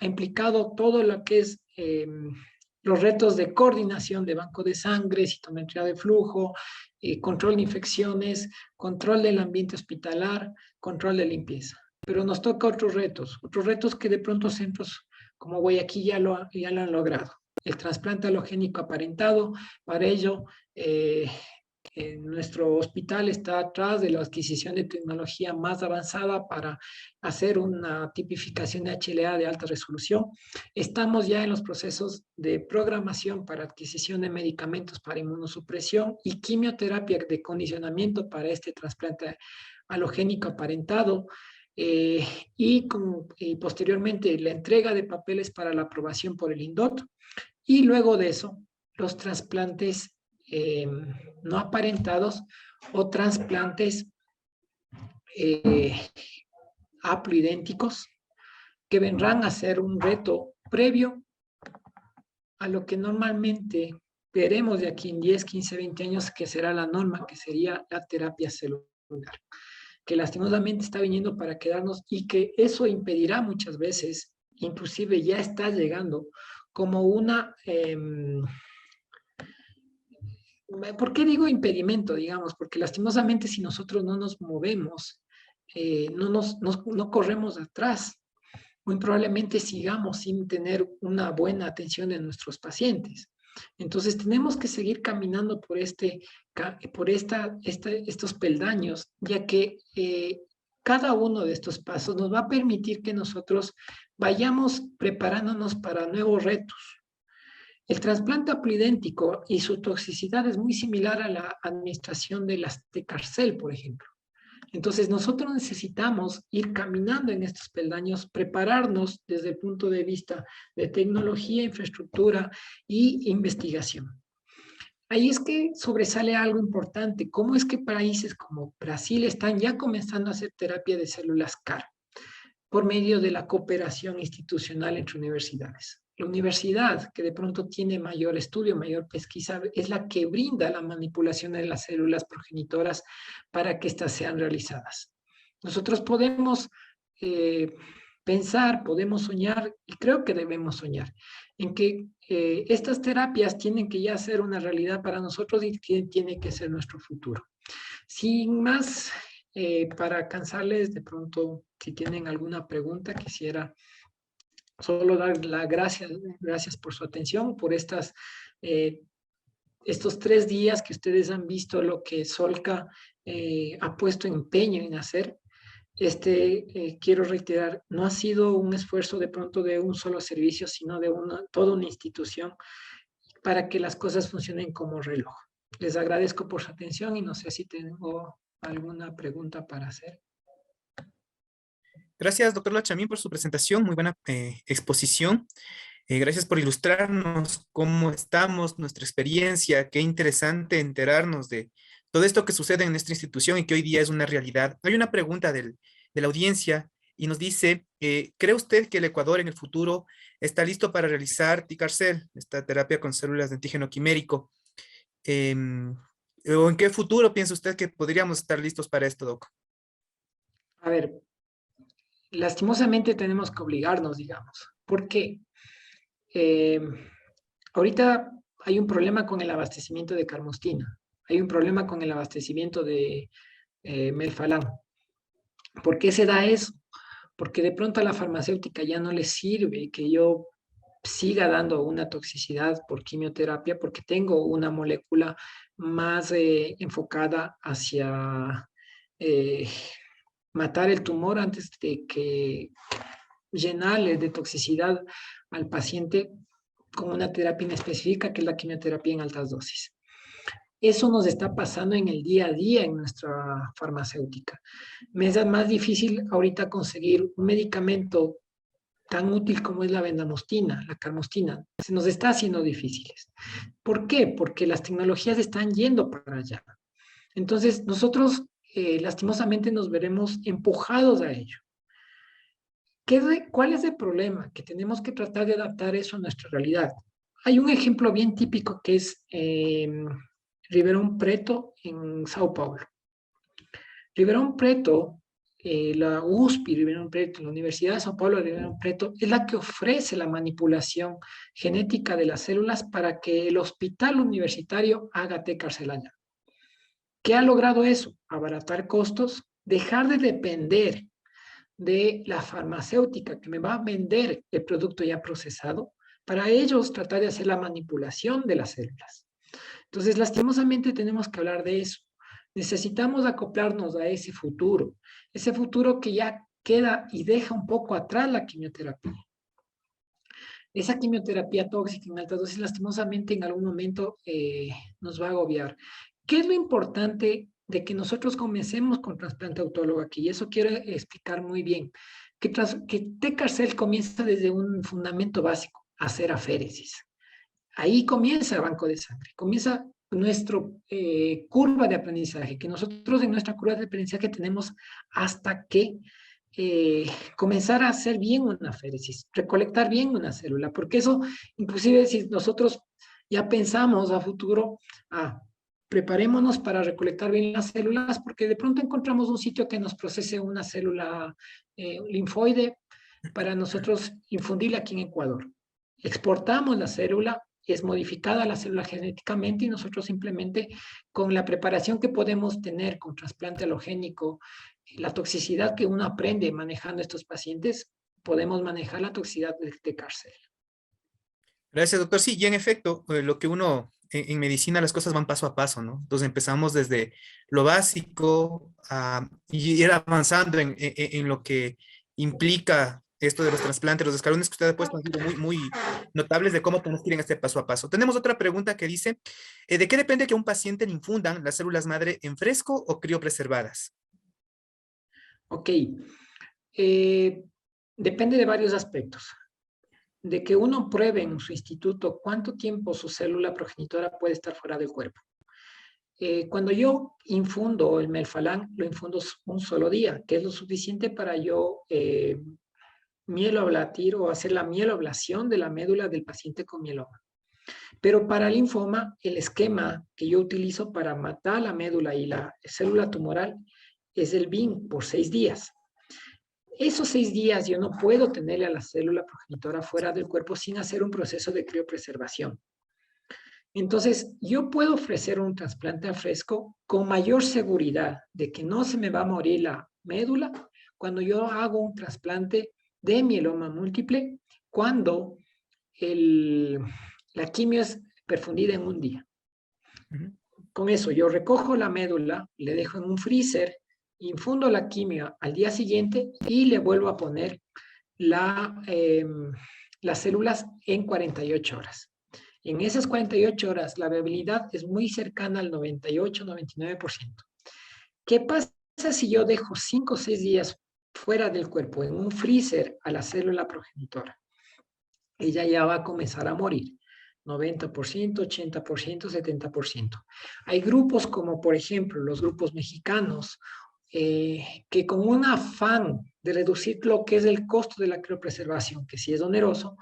ha implicado todo lo que es los retos de coordinación de banco de sangre, citometría de flujo, control de infecciones, control del ambiente hospitalar, control de limpieza. Pero nos toca otros retos que de pronto centros como Guayaquil ya lo han logrado. El trasplante halogénico aparentado, para ello nuestro hospital está atrás de la adquisición de tecnología más avanzada para hacer una tipificación de HLA de alta resolución. Estamos ya en los procesos de programación para adquisición de medicamentos para inmunosupresión y quimioterapia de condicionamiento para este trasplante halogénico aparentado. Y posteriormente la entrega de papeles para la aprobación por el INDOT y luego de eso los trasplantes no aparentados o trasplantes haploidénticos que vendrán a ser un reto previo a lo que normalmente veremos de aquí en 10, 15, 20 años que será la norma, que sería la terapia celular, que lastimosamente está viniendo para quedarnos y que eso impedirá muchas veces, inclusive ya está llegando como una... ¿por qué digo impedimento, digamos? Porque lastimosamente si nosotros no nos movemos, no corremos atrás, muy probablemente sigamos sin tener una buena atención de nuestros pacientes. Entonces tenemos que seguir caminando por estos peldaños, ya que cada uno de estos pasos nos va a permitir que nosotros vayamos preparándonos para nuevos retos. El trasplante haploidéntico y su toxicidad es muy similar a la administración de las Tecarcel, por ejemplo. Entonces, nosotros necesitamos ir caminando en estos peldaños, prepararnos desde el punto de vista de tecnología, infraestructura y investigación. Ahí es que sobresale algo importante. ¿Cómo es que países como Brasil están ya comenzando a hacer terapia de células CAR por medio de la cooperación institucional entre universidades? La universidad, que de pronto tiene mayor estudio, mayor pesquisa, es la que brinda la manipulación de las células progenitoras para que éstas sean realizadas. Nosotros podemos eh, pensar, podemos soñar, y creo que debemos soñar, en que estas terapias tienen que ya ser una realidad para nosotros y que tiene que ser nuestro futuro. Sin más, para cansarles, de pronto, si tienen alguna pregunta, quisiera solo dar las gracias por su atención, por eh, estos 3 días que ustedes han visto lo que Solca ha puesto empeño en hacer. Quiero reiterar, no ha sido un esfuerzo de pronto de un solo servicio, sino de toda una institución para que las cosas funcionen como reloj. Les agradezco por su atención y no sé si tengo alguna pregunta para hacer. Gracias, doctor Lachamín, por su presentación, muy buena exposición. Gracias por ilustrarnos cómo estamos, nuestra experiencia. Qué interesante enterarnos de todo esto que sucede en nuestra institución y que hoy día es una realidad. Hay una pregunta de la audiencia y nos dice, ¿cree usted que el Ecuador en el futuro está listo para realizar TICARCEL, esta terapia con células de antígeno quimérico? Em, ¿O en qué futuro piensa usted que podríamos estar listos para esto, doc? A ver, lastimosamente tenemos que obligarnos, digamos. ¿Por qué? Eh, Ahorita hay un problema con el abastecimiento de carmostina, hay un problema con el abastecimiento de melfalán. ¿Por qué se da eso? Porque de pronto a la farmacéutica ya no le sirve que yo siga dando una toxicidad por quimioterapia porque tengo una molécula más enfocada hacia eh, matar el tumor antes de que llenarle de toxicidad al paciente con una terapia inespecífica que es la quimioterapia en altas dosis. Eso nos está pasando en el día a día en nuestra farmacéutica. Me es más difícil ahorita conseguir un medicamento tan útil como es la bendamustina, la carmostina. Se nos está haciendo difíciles. ¿Por qué? Porque las tecnologías están yendo para allá. Entonces, nosotros lastimosamente nos veremos empujados a ello. ¿Cuál es el problema? Que tenemos que tratar de adaptar eso a nuestra realidad. Hay un ejemplo bien típico que es Ribeirão Preto en Sao Paulo. Ribeirão Preto, la USP Ribeirão Preto, la Universidad de Sao Paulo de Ribeirão Preto, es la que ofrece la manipulación genética de las células para que el hospital universitario haga té carcelaña. ¿Qué ha logrado eso? Abaratar costos, dejar de depender de la farmacéutica que me va a vender el producto ya procesado, para ellos tratar de hacer la manipulación de las células. Entonces, lastimosamente tenemos que hablar de eso. Necesitamos acoplarnos a ese futuro que ya queda y deja un poco atrás la quimioterapia. Esa quimioterapia tóxica en alta dosis, lastimosamente, en algún momento nos va a agobiar. ¿Qué es lo importante de que nosotros comencemos con trasplante autólogo aquí? Y eso quiero explicar muy bien. Que TCARCEL comienza desde un fundamento básico, hacer aféresis. Ahí comienza el banco de sangre, comienza nuestra curva de aprendizaje, que nosotros en nuestra curva de aprendizaje tenemos hasta que comenzar a hacer bien una aféresis, recolectar bien una célula, porque eso, inclusive si nosotros ya pensamos a futuro, preparémonos para recolectar bien las células, porque de pronto encontramos un sitio que nos procese una célula linfoide para nosotros infundirla aquí en Ecuador. Exportamos la célula, es modificada la célula genéticamente y nosotros simplemente con la preparación que podemos tener con trasplante halogénico, la toxicidad que uno aprende manejando estos pacientes, podemos manejar la toxicidad de cárcel. Gracias, doctor. Sí, y en efecto, lo que uno en medicina las cosas van paso a paso, ¿no? Entonces empezamos desde lo básico y ir avanzando en lo que implica esto de los trasplantes, los escalones que usted ha puesto han sido muy, muy notables de cómo tenemos que ir en este paso a paso. Tenemos otra pregunta que dice, ¿de qué depende que a un paciente le infundan las células madre en fresco o criopreservadas? Ok. Depende de varios aspectos. De que uno pruebe en su instituto cuánto tiempo su célula progenitora puede estar fuera del cuerpo. Cuando yo infundo el melfalán, lo infundo un solo día, que es lo suficiente para yo mieloablatir o hacer la mieloablación de la médula del paciente con mieloma. Pero para el linfoma, el esquema que yo utilizo para matar la médula y la célula tumoral es el BIM por 6 días. Esos 6 días yo no puedo tenerle a la célula progenitora fuera del cuerpo sin hacer un proceso de criopreservación. Entonces, yo puedo ofrecer un trasplante a fresco con mayor seguridad de que no se me va a morir la médula cuando yo hago un trasplante de mieloma múltiple, cuando la quimio es perfundida en un día. Con eso, yo recojo la médula, le dejo en un freezer, infundo la quimio al día siguiente y le vuelvo a poner las células en 48 horas. En esas 48 horas, la viabilidad es muy cercana al 98-99%. ¿Qué pasa si yo dejo 5 o 6 días fuera del cuerpo, en un freezer, a la célula progenitora? Ella ya va a comenzar a morir. 90%, 80%, 70%. Hay grupos como, por ejemplo, los grupos mexicanos, que con un afán de reducir lo que es el costo de la criopreservación, que sí es oneroso,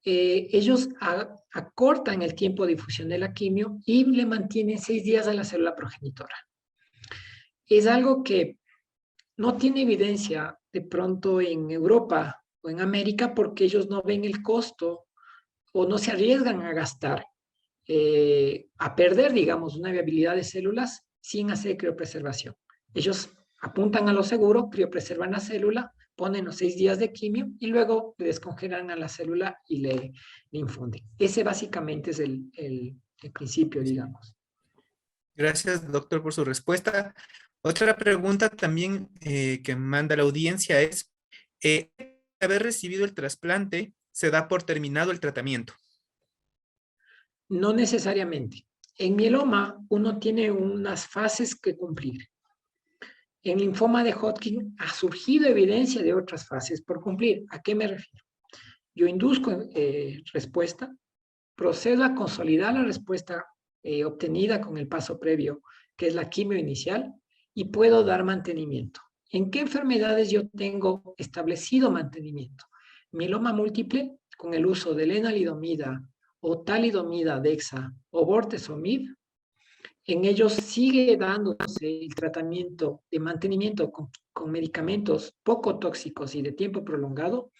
ellos acortan el tiempo de difusión de la quimio y le mantienen 6 días a la célula progenitora. Es algo que no tiene evidencia de pronto en Europa o en América porque ellos no ven el costo o no se arriesgan a gastar, a perder, digamos, una viabilidad de células sin hacer criopreservación. Ellos apuntan a lo seguro, criopreservan la célula, ponen los 6 días de quimio y luego le descongelan a la célula y le infunden. Ese básicamente es el principio, digamos. Gracias, doctor, por su respuesta. Otra pregunta también que manda la audiencia es, haber recibido el trasplante, ¿se da por terminado el tratamiento? No necesariamente. En mieloma uno tiene unas fases que cumplir. En linfoma de Hodgkin ha surgido evidencia de otras fases por cumplir. ¿A qué me refiero? Yo induzco respuesta, procedo a consolidar la respuesta obtenida con el paso previo, que es la quimio inicial, y puedo dar mantenimiento. ¿En qué enfermedades yo tengo establecido mantenimiento? Mieloma múltiple, con el uso de lenalidomida o talidomida dexa o bortezomib. En ellos sigue dándose el tratamiento de mantenimiento con medicamentos poco tóxicos y de tiempo prolongado.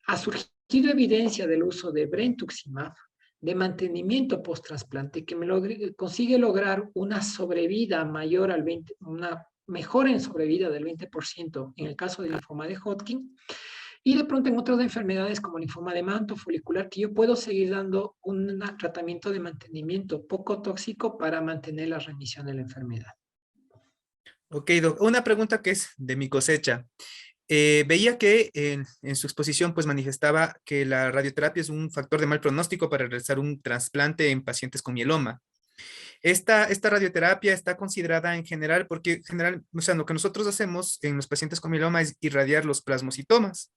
Ha surgido evidencia del uso de brentuximab, de mantenimiento post-trasplante, que consigue lograr una sobrevida mayor al 20%, una mejora en sobrevida del 20% en el caso del linfoma de Hodgkin, y de pronto en otras enfermedades como linfoma de manto folicular, que yo puedo seguir dando un tratamiento de mantenimiento poco tóxico para mantener la remisión de la enfermedad. Ok, una pregunta que es de mi cosecha. Veía que en su exposición pues manifestaba que la radioterapia es un factor de mal pronóstico para realizar un trasplante en pacientes con mieloma. Esta radioterapia está considerada en general porque o sea, lo que nosotros hacemos en los pacientes con mieloma es irradiar los plasmocitomas,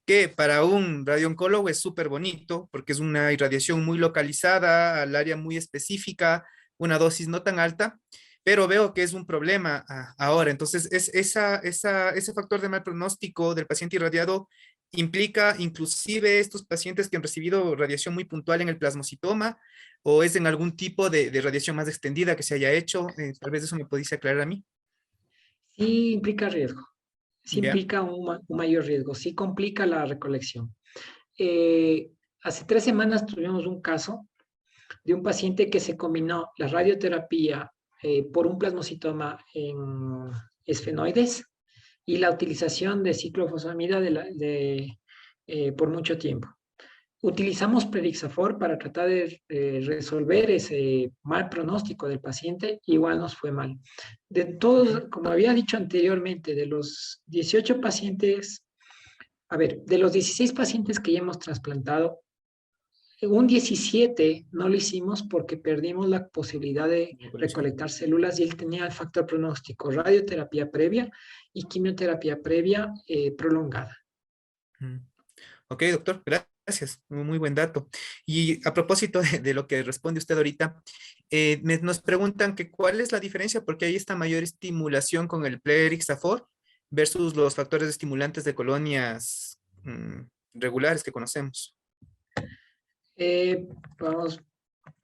que para un radiooncólogo es súper bonito porque es una irradiación muy localizada al área muy específica, una dosis no tan alta, pero veo que es un problema ahora. Entonces, ese factor de mal pronóstico del paciente irradiado implica inclusive estos pacientes que han recibido radiación muy puntual en el plasmocitoma o es en algún tipo de radiación más extendida que se haya hecho. Tal vez eso me pudiese aclarar a mí. Sí implica riesgo, sí ¿Ya? implica un mayor riesgo, sí complica la recolección. Eh, Hace 3 semanas tuvimos un caso de un paciente que se combinó la radioterapia por un plasmocitoma en esfenoides y la utilización de ciclofosfamida por mucho tiempo. Utilizamos Predixafor para tratar de resolver ese mal pronóstico del paciente, igual nos fue mal. De todos, como había dicho anteriormente, de los 18 pacientes, a ver, de los 16 pacientes que ya hemos trasplantado, Un 17 no lo hicimos porque perdimos la posibilidad de recolectar células y él tenía el factor pronóstico, radioterapia previa y quimioterapia previa prolongada. Mm. Ok, doctor, gracias. Muy buen dato. Y a propósito de lo que responde usted ahorita, nos preguntan que cuál es la diferencia, porque hay esta mayor estimulación con el Plerixafor versus los factores estimulantes de colonias regulares que conocemos. Eh, vamos,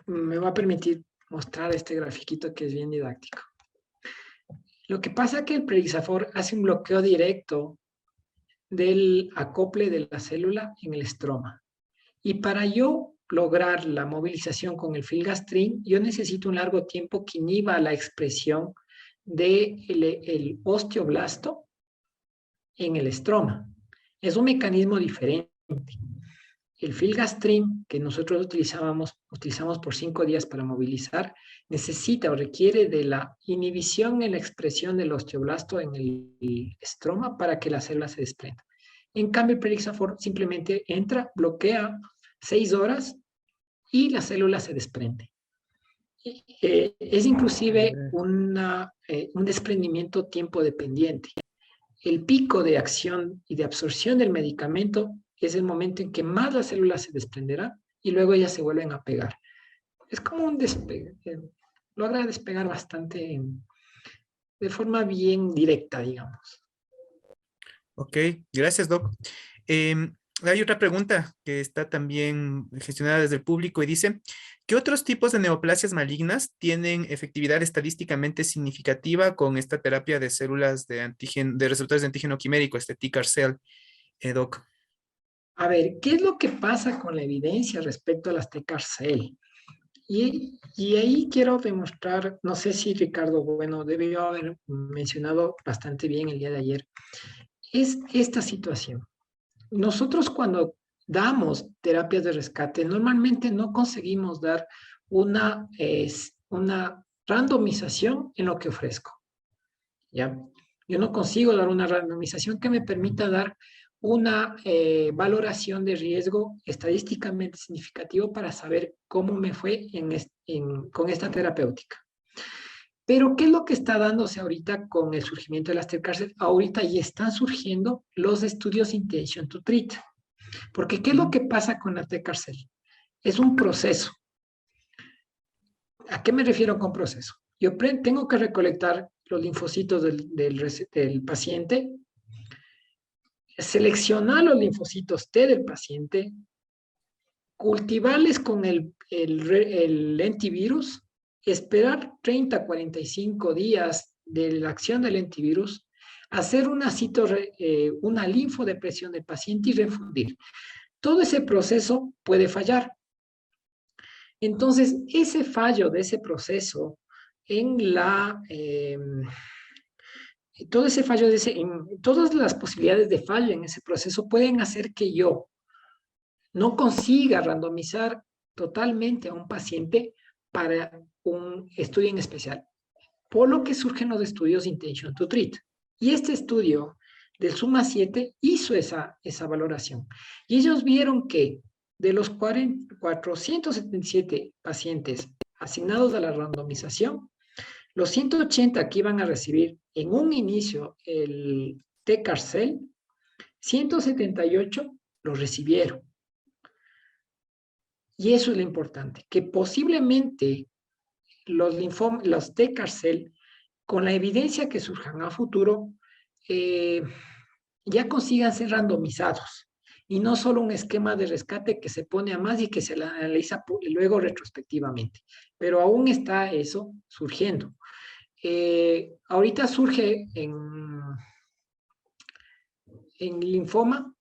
me va a permitir mostrar este grafiquito que es bien didáctico. Lo que pasa es que el Plerixafor hace un bloqueo directo del acople de la célula en el estroma. Y para yo lograr la movilización con el filgastrin, yo necesito un largo tiempo que inhiba la expresión del el osteoblasto en el estroma. Es un mecanismo diferente. El filgastrin que nosotros utilizamos por 5 días para movilizar, necesita o requiere de la inhibición en la expresión del osteoblasto en el estroma para que la célula se desprenda. En cambio, el Plerixafor simplemente entra, bloquea 6 horas y la célula se desprende. Es inclusive un desprendimiento tiempo dependiente. El pico de acción y de absorción del medicamento es el momento en que más la célula se desprenderá y luego ellas se vuelven a pegar. Es como un despegue, logra despegar bastante de forma bien directa, digamos. Ok, gracias, Doc. Hay otra pregunta que está también gestionada desde el público y dice, ¿qué otros tipos de neoplasias malignas tienen efectividad estadísticamente significativa con esta terapia de células de antígeno, de receptores de antígeno quimérico, este TCAR-cell, Doc? A ver, ¿qué es lo que pasa con la evidencia respecto a las TCAR-cell? Y ahí quiero demostrar, no sé si Ricardo, bueno, debió haber mencionado bastante bien el día de ayer, es esta situación. Nosotros cuando damos terapias de rescate, normalmente no conseguimos dar una randomización en lo que ofrezco. ¿Ya? Yo no consigo dar una randomización que me permita dar una valoración de riesgo estadísticamente significativo para saber cómo me fue con esta terapéutica. Pero, ¿qué es lo que está dándose ahorita con el surgimiento de las TCAR? Ahorita ya están surgiendo los estudios Intention to Treat. Porque, ¿qué es lo que pasa con la TCAR-cell? Es un proceso. ¿A qué me refiero con proceso? Yo tengo que recolectar los linfocitos del paciente, seleccionar los linfocitos T del paciente, cultivarles con el lentivirus, esperar 30 a 45 días de la acción del lentivirus, hacer una linfodepresión del paciente y refundir. Todo ese proceso puede fallar. Entonces, ese fallo de ese proceso en todo ese fallo en todas las posibilidades de fallo en ese proceso pueden hacer que yo no consiga randomizar totalmente a un paciente para un estudio en especial, por lo que surgen los estudios Intention to Treat. Y este estudio del Suma 7 hizo esa valoración. Y ellos vieron que de los 477 pacientes asignados a la randomización, los 180 que iban a recibir en un inicio el TCAR-cell, 178 lo recibieron. Y eso es lo importante, que posiblemente los TCAR-cell, con la evidencia que surjan a futuro, ya consigan ser randomizados y no solo un esquema de rescate que se pone a más y que se analiza luego retrospectivamente. Pero aún está eso surgiendo. Ahorita surge en linfoma,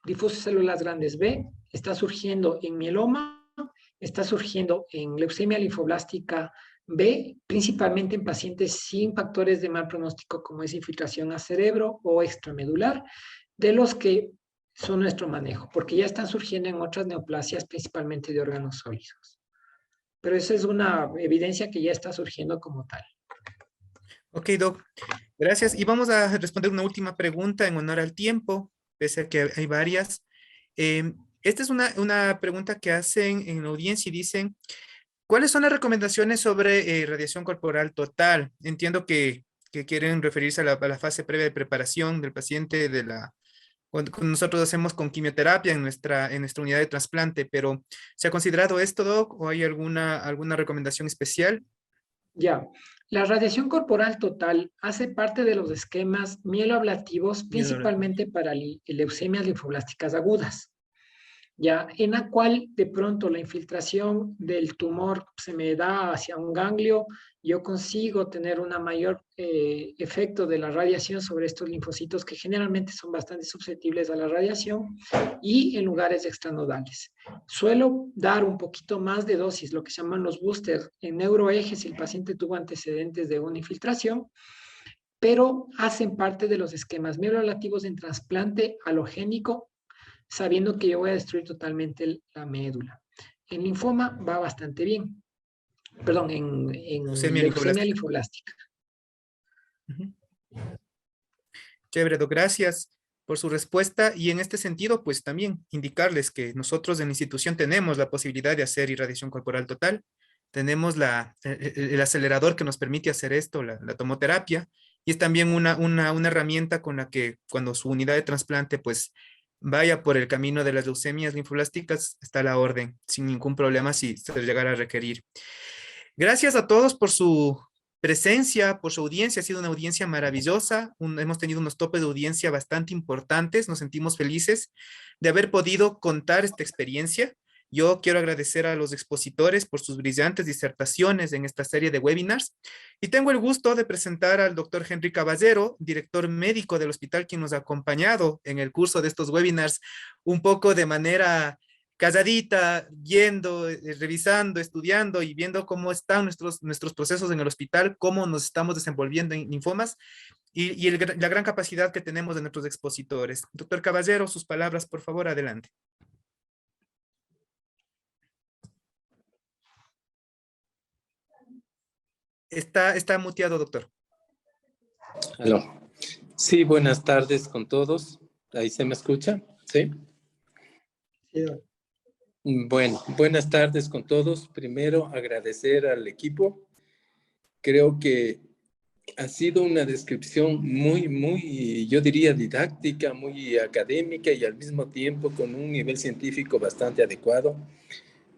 difuso células grandes B, está surgiendo en mieloma, está surgiendo en leucemia linfoblástica B, principalmente en pacientes sin factores de mal pronóstico como es infiltración a cerebro o extramedular, de los que son nuestro manejo, porque ya están surgiendo en otras neoplasias, principalmente de órganos sólidos. Pero esa es una evidencia que ya está surgiendo como tal. Ok, Doc, gracias. Y vamos a responder una última pregunta en honor al tiempo, pese a que hay varias. Esta es una pregunta que hacen en la audiencia y dicen, ¿cuáles son las recomendaciones sobre radiación corporal total? Entiendo que quieren referirse a la fase previa de preparación del paciente cuando nosotros hacemos con quimioterapia en nuestra unidad de trasplante, pero ¿se ha considerado esto, Doc, o hay alguna recomendación especial? Ya, la radiación corporal total hace parte de los esquemas mieloablativos, principalmente para leucemias linfoblásticas agudas, ya, en la cual de pronto la infiltración del tumor se me da hacia un ganglio, yo consigo tener un mayor efecto de la radiación sobre estos linfocitos que generalmente son bastante susceptibles a la radiación y en lugares extranodales. Suelo dar un poquito más de dosis, lo que se llaman los boosters en neuroejes si el paciente tuvo antecedentes de una infiltración, pero hacen parte de los esquemas mieloablativos en trasplante halogénico sabiendo que yo voy a destruir totalmente la médula. En linfoma va bastante bien. Perdón, en Leucemia leucemia linfoblástica. linfoblástica. Ujú. Chévere, Doc, gracias por su respuesta. Y en este sentido, pues también indicarles que nosotros en la institución tenemos la posibilidad de hacer irradiación corporal total. Tenemos el acelerador que nos permite hacer esto, la tomoterapia, y es también una herramienta con la que cuando su unidad de trasplante pues vaya por el camino de las leucemias linfoblásticas, está a la orden, sin ningún problema si se llegara a requerir. Gracias a todos por su presencia, por su audiencia. Ha sido una audiencia maravillosa. Hemos tenido unos topes de audiencia bastante importantes. Nos sentimos felices de haber podido contar esta experiencia. Yo quiero agradecer a los expositores por sus brillantes disertaciones en esta serie de webinars y tengo el gusto de presentar al doctor Henry Caballero, director médico del hospital, quien nos ha acompañado en el curso de estos webinars un poco de manera calladita, yendo, revisando, estudiando y viendo cómo están nuestros procesos en el hospital, cómo nos estamos desenvolviendo en linfomas y la gran capacidad que tenemos de nuestros expositores. Doctor Caballero, sus palabras, por favor, adelante. Está muteado, doctor. Aló. Sí, buenas tardes con todos. ¿Ahí se me escucha? ¿Sí? Sí. Bueno, buenas tardes con todos. Primero, agradecer al equipo. Creo que ha sido una descripción muy, yo diría didáctica, muy académica y al mismo tiempo con un nivel científico bastante adecuado.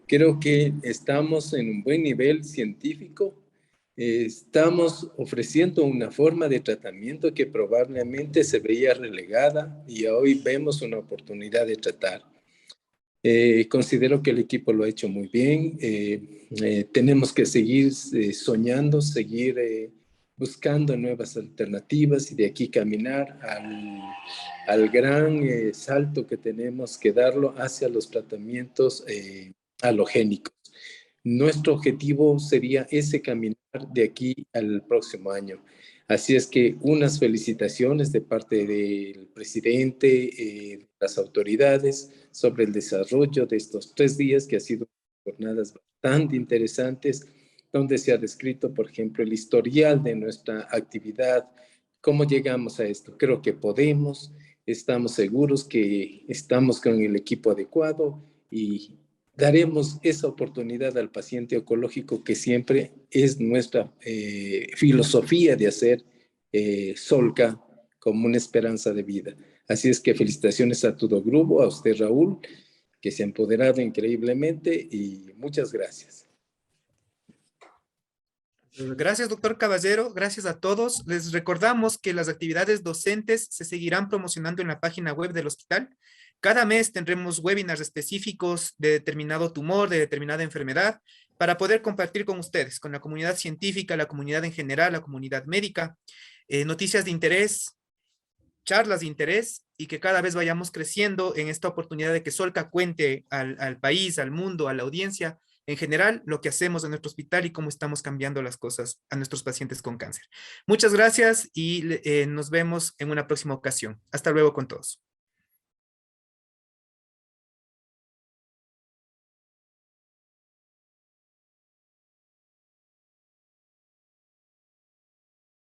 Creo que estamos en un buen nivel científico. Estamos ofreciendo una forma de tratamiento que probablemente se veía relegada y hoy vemos una oportunidad de tratar. Considero que el equipo lo ha hecho muy bien. Tenemos que seguir soñando, seguir buscando nuevas alternativas y de aquí caminar al gran salto que tenemos que darlo hacia los tratamientos halogénicos. Nuestro objetivo sería ese caminar de aquí al próximo año. Así es que unas felicitaciones de parte del presidente, las autoridades, sobre el desarrollo de estos 3 días, que ha sido jornadas bastante interesantes, donde se ha descrito, por ejemplo, el historial de nuestra actividad, cómo llegamos a esto. Creo que podemos, estamos seguros que estamos con el equipo adecuado y daremos esa oportunidad al paciente oncológico que siempre es nuestra filosofía de hacer Solca como una esperanza de vida. Así es que felicitaciones a todo grupo, a usted Raúl, que se ha empoderado increíblemente y muchas gracias. Gracias, doctor Caballero. Gracias a todos. Les recordamos que las actividades docentes se seguirán promocionando en la página web del hospital. Cada mes tendremos webinars específicos de determinado tumor, de determinada enfermedad, para poder compartir con ustedes, con la comunidad científica, la comunidad en general, la comunidad médica, noticias de interés, charlas de interés y que cada vez vayamos creciendo en esta oportunidad de que Solca cuente al país, al mundo, a la audiencia, en general, lo que hacemos en nuestro hospital y cómo estamos cambiando las cosas a nuestros pacientes con cáncer. Muchas gracias y nos vemos en una próxima ocasión. Hasta luego con todos.